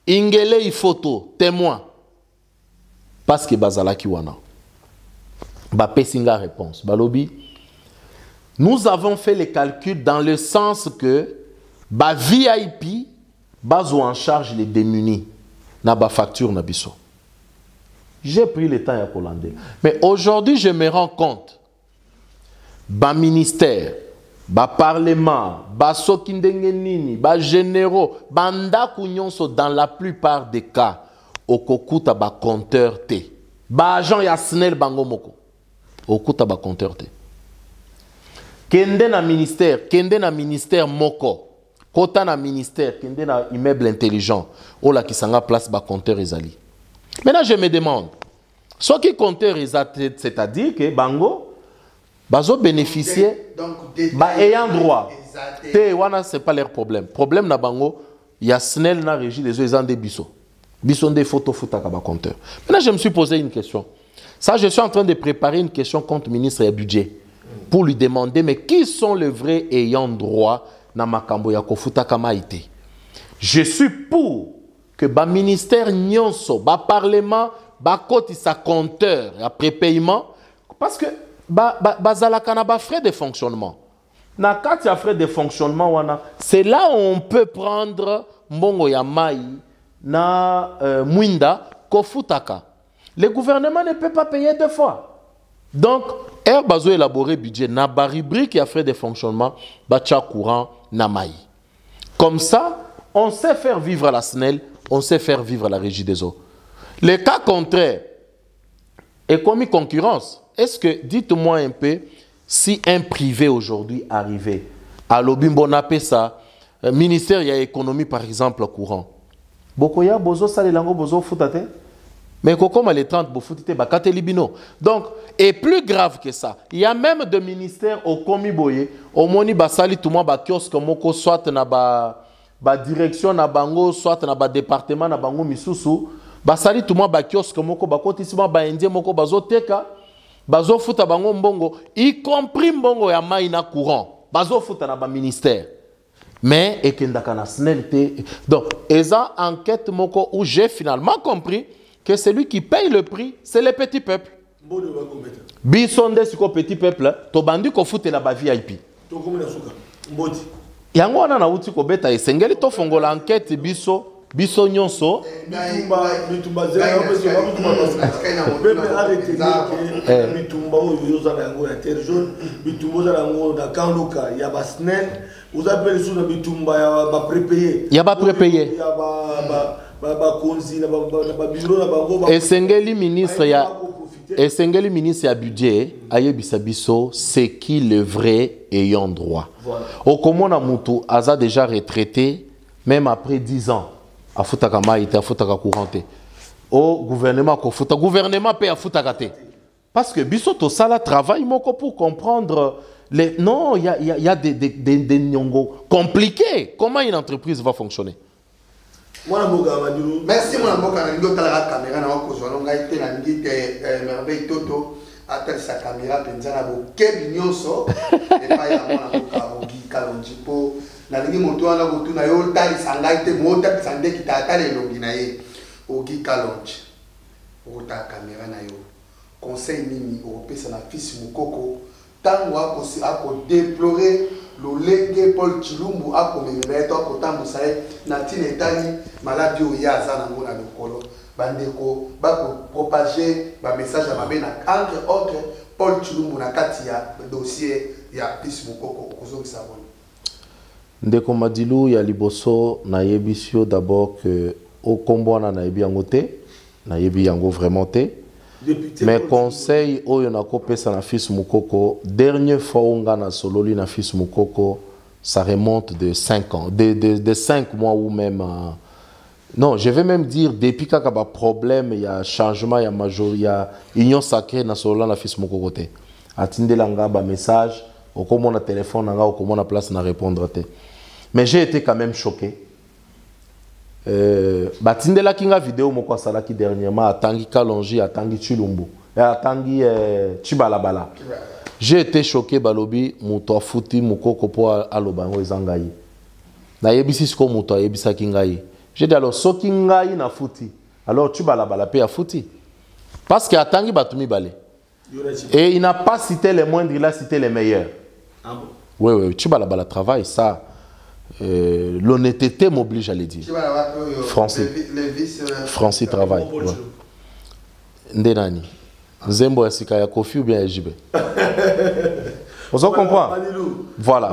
Ingele photo témoin. Parce que bazala kiwana. Ba pesinga réponse. Balobi. Nous avons fait les calculs dans le sens que ba VIP bazo en charge les démunis. na ba facture na biso. J'ai pris le temps à Hollandais. Mais aujourd'hui, je me rends compte, ba ministère, ba parlement, ba sokindengenini, ba généraux, banda kunyonso dans la plupart des cas, okokuta ba compteur te. Ba agent ya SNEL bango moko. Okuta ba compteur te. Kende na ministère moko. Kota na ministère, kende na immeuble intelligent. Ola kisanga place ba compteur ezali. Maintenant, je me demande, ce qui compteur c'est-à-dire que bango, bazo bénéficier, ayant droit. Ce n'est pas leur problème. Problème na bango, il y a SNEL na régie des gens des biso. Bison des photos foutaka ba compteur. Maintenant, je me suis posé une question. Ça, je suis en train de préparer une question contre le ministre du budget pour lui demander, mais qui sont les vrais ayants droit na makambo ya kofutaka maïté? Je suis pour que le ministère nyonso, le parlement, le côté sa compteur après paiement, parce que bazalaka na ba frais de fonctionnement. Na kati ya frais de fonctionnement wana, c'est là où on peut prendre mbongo ya mai na mwinda kofutaka. Le gouvernement ne peut pas payer deux fois. Donc, air bazo élaborer budget na ba rubrique ya frais de fonctionnement, bacha courant na mai. Comme ça, on sait faire vivre la SNEL, on sait faire vivre la régie des eaux. Le cas contraire est commis concurrence. Est-ce que, dites-moi un peu, si un privé aujourd'hui arrivait à l'Obimbonape ça, ministère de l'économie par exemple courant, Bokoya bozo sale lango bozo futate, mais comme les 30 bofutite bakate libino. Donc, et plus grave que ça, il y a même des ministères au komi boye, au moni basali tout moi ba kiosque moko soit na ba direction na bango soit na ba département na bango misusu basali tout moi ba kiosque moko ba kotisima ba indien moko bazo teka bazo futa bango mbongo y compris mbongo ya mai na courant bazo futa na ba ministère mais ekendaka na SNEL te. Donc eza enquête moko où j'ai finalement compris que celui qui paye le prix c'est le petit peuple. Bisonde siko petit peuple to bandi ko futa na ba VIP to komina suka mbodi yango wana na uti ko beta esengeli to fongola enquête biso nyonso bitumba zero bebe arrêté que bitumba oyoza na yango ya terre jaune bitumba za yango na kanluka ya ba SNEL vous appelez sur na bitumba ya ba prépayé ya ba prépayé ya ba konzi na ba bureau na bango esengeli ministre ya Esengeli ministre ya budget ayebisa biso c'est qui le vrai ayant droit. Voilà. Au komona mutu aza déjà retraité même après 10 ans. Afutaka maïté afutaka couranté. Au gouvernement ko futa gouvernement paye afutaka te. Parce que biso to sala travail moko pour comprendre les non il y a des nyongo compliqués. Comment une entreprise va fonctionner? Merci mon amour quand on a la caméra na ko zo nga ite na ngite merveille toto atel sa caméra penzana bo kebinyoso et pas ya mon amour ka ogi kalonji po na lingi moto wana ko tuna yo tali sanga ite mota sande kitata le longi na ye ogi kalonji ota caméra na yo conseil nini o pesa na fils mukoko tango ako déplorer l'olenge Paul Chilumbu ako memeto ako tambo sae na tinetani maladie o ya za na ngona lokolo bandeko bako propager ba message ya mabe na entre autres Paul Chilumbu na kati ya dossier ya fils mukoko kozongisa bona ndeko madilu ya liboso na yebisio d'abord que au kombona na yebi yango te na yebi yango vraiment te. Mais conseil oyo na kopesa na fils mukoko dernière fois on na sololi na fils mukoko ça remonte de 5 ans de 5 mois ou même non je vais même dire depuis kaka ba problème il y a changement il y a major il y a union sacrée na sololi na fils mukoko te atindela nga ba message au komona téléphone nga au komona place na répondre te mais j'ai été quand même choqué. Batindela kinga vidéo moko salaki dernièrement atangi Kalonji atangi Chilumbu atangi Chibalabala. J'ai été choqué balobi muto afuti mukoko po alobango ezangai. Na yebisi siko muto yebisa kingai. J'ai dit alors soki ngai na futi. Alors Chibalabala pe afuti. Parce que atangi batumi balé. Et il n'a pas cité les moindres, il a cité les meilleurs. Ah bon? Oui, Chibalabala travaille ça. L'honnêteté m'oblige à le dire. Francis. Francis travaille. Ndenani. Zembo Sika ya Kofi ou bien Ejibé. Vous comprenez? Voilà.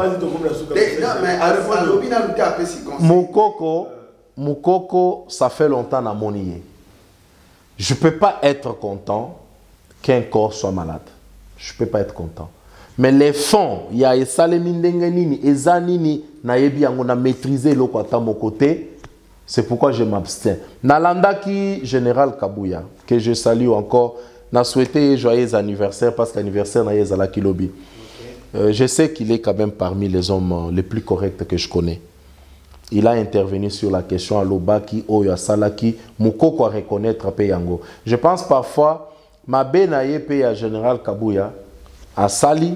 Moukoko, ça fait longtemps à mon nier. Je ne peux pas être content qu'un corps soit malade. Je ne peux pas être content. Mais les fonds, il y a Esalemindengeni, Ezanini, Naebi, on a maîtrisé le à mon côté. C'est pourquoi je m'abstiens. Nalandaki, Général Kabouya, que je salue encore, n'a souhaité joyeux anniversaire parce qu'anniversaire n'a pas été lobby. Je sais qu'il est quand même parmi les hommes les plus corrects que je connais. Il a intervenu sur la question à Lobaki, Oya Salaki, Moukoko à reconnaître Peyango. Je pense parfois, ma benaye à Général Kabouya, à Sali,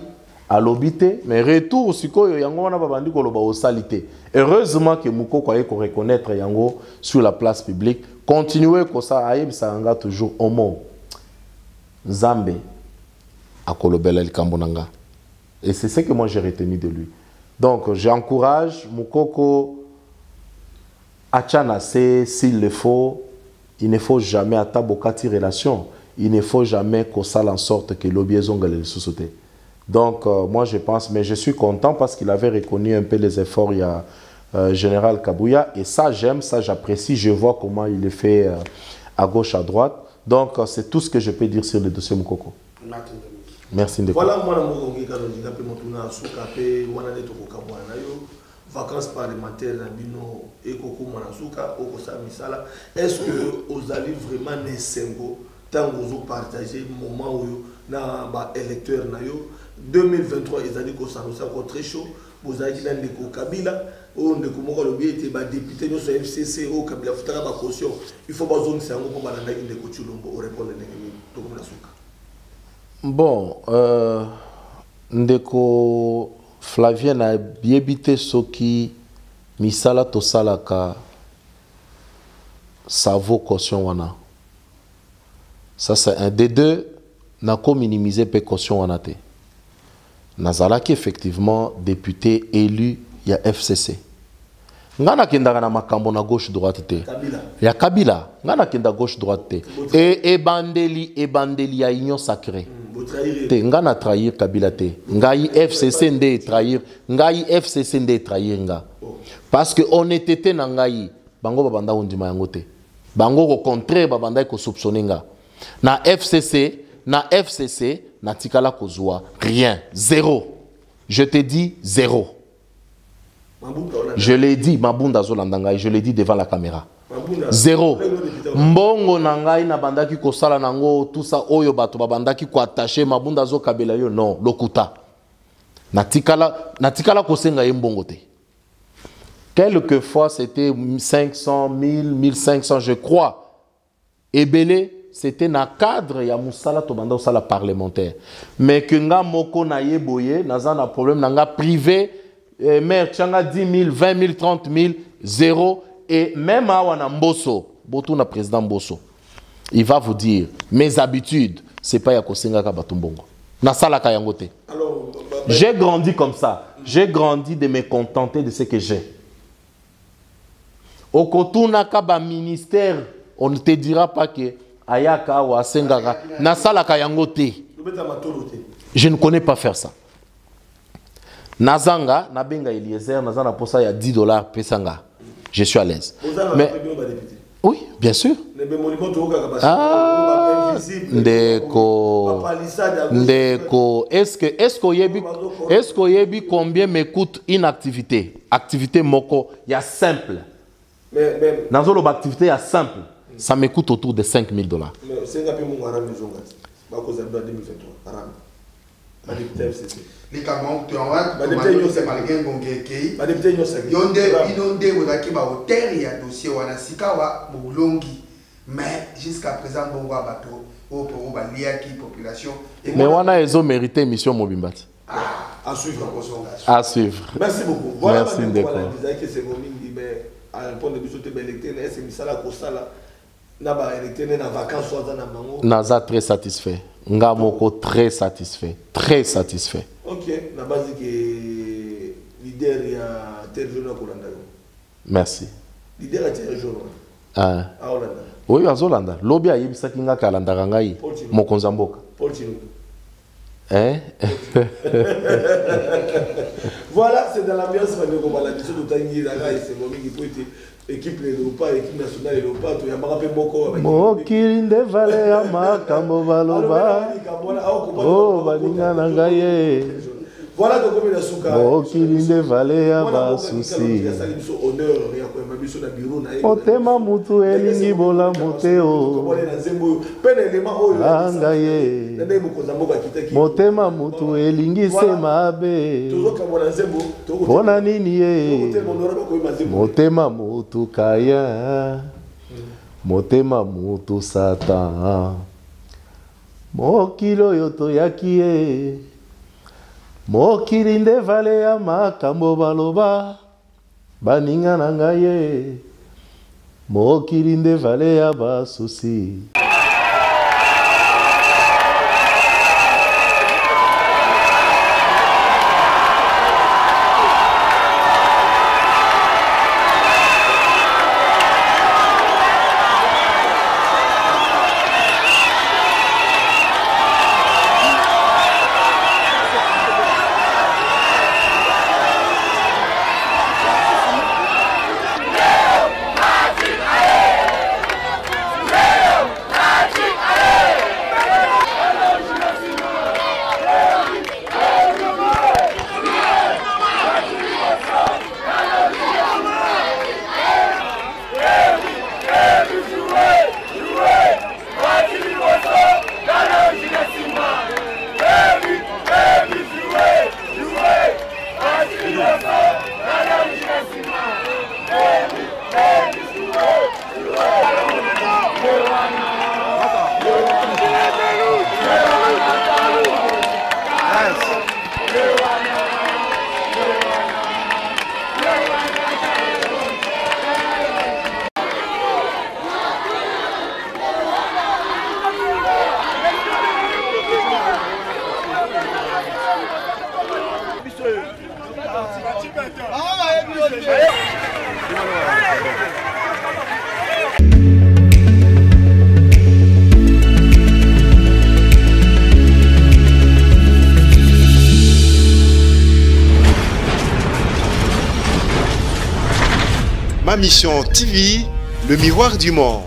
à Lobité, mais retour aussi, Yango n'a pas vendu au Salité. Heureusement que Moukoko a reconnaître Yango sur la place publique. Continuez comme ça, Aïb Saranga toujours homo. Zambé, à Kolobela El Kambonanga. Et c'est ce que moi j'ai retenu de lui. Donc j'encourage Moukoko. Achanase, s'il le faut, il ne faut jamais à tabokati relation. Il ne faut jamais qu'on s'aille en sorte que l'obéissance les sociétés. Donc moi je pense, mais je suis content parce qu'il avait reconnu un peu les efforts il y a Général Kabouya et ça j'aime, ça j'apprécie, je vois comment il est fait à gauche, à droite. Donc c'est tout ce que je peux dire sur le dossier Moukoko. Merci Ndeko. Voilà moi vacances parlementaires Nabino et Koko Manasuka, Okosa Misala. Est-ce que vous allez vraiment Nessengo tant que vous partagez le moment où na électeur nayo 2023 ils allaient que ça nous très chaud. Vous allez dans le Kabila ou ne comment le bien était député nous sur FCC au Kabila futara ba caution. Il faut pas zone c'est un mot comme dans le Kochulombo au répondre de Manasuka. Bon, Ndeko Flavien a biébité soki misala tosalaka ça vaut caution wana. Ça c'est un des deux n'a qu'à minimiser pe caution wana te. Nazalaki effectivement député élu ya FCC. Ngana kenda na makambo na gauche droite te. Ya Kabila ngana kenda gauche droite te. Et bandeli ya union sacrée. Te ngana trahir Kabila te. Ngai FCC ndé trahir. Ngai FCC ndé trahir nga. Parce que honnêteté na ngai bango babanda ondima yango te. Bango au contraire babanda ko soupçonner nga. Na FCC na tikala kozwa rien, zéro. Je te dis zéro. Je l'ai dit, Mabunda Zolandanga, je l'ai dit devant la caméra. Zéro. Mbongo nangai na bandaki kosala nango tout ça oyo bato babandaki ko attaché Mabunda Zo Kabela yo non, lokuta. Natikala kosenga mbongo te. Quelquefois c'était 500, 1000, 1500 je crois. Ebele c'était na cadre ya musala to banda sala parlementaire. Mais que nga moko na yeboye naza na problème nanga privé. Mère Tchanga 10 000, 20 000, 30 000, zéro. Et même à Wanamboso, Botouna président Bosso, il va vous dire mes habitudes, c'est pas Yakosenga Kabatumbongo. Nasala Kayangote. J'ai grandi comme ça. J'ai grandi de me contenter de ce que j'ai. Au Kotuna Kaba ministère, on ne te dira pas que Ayaka ou Asengara. Nasala Kayangote. Je ne connais pas faire ça. Nazanga, Nabenga Eliezer, Nazana pour ça il y a $10 pesanga. Je suis à l'aise. Mais oui, bien sûr. Ah, Ndeko. Est-ce qu'on y a combien me coûte une activité? Activité moko, il y a simple. Dans l'autre activité, il y a simple. Ça me coûte autour de $5 000. Les Cameroun, tu as c'est malgré Bongekei. Yonde, il y a dossier, on a Sikawa, Boulongi. Mais jusqu'à présent, bon, bateau, au Liaki, population. Mais on a ils ont mérité mission Mobimbat. À suivre. À suivre. Merci beaucoup. Voilà, merci que c'est mais à répondre de ce électeur, c'est Misala Kosala. Naza très satisfait. Ngamoko très satisfait. Très satisfait. Ok, la base que l'idée leader ya Terre Jaune Kolanda. Merci. Leader ya Terre Jaune. Ah. Holanda. Oui, azolanda. Lobi ayebisaki nga kalanda ngai mokonzi mboka. Paul Chilou. Hein? Voilà, c'est dans l'ambiance de la mission de Tanguy, c'est mon qui peut être équipe léopard, équipe nationale léopard, il y a marapé beaucoup. Mokirinde vale ya makambo baloba. Oh, balinga na ngaye. Voilà donc comme il a souka. Mokirinde vale ya basusi. Motema mutu elingi bola moteo. Angaye. Motema mutu elingi se mabe. Bona nini ye. Motema mutu kaya. Motema mutu satan. Mokilo yoto yakie. Mokirinde vale ya makambo baloba. Baninga na ngaye. Mokirinde vale ya basusi. Ma mission TV, le miroir du monde.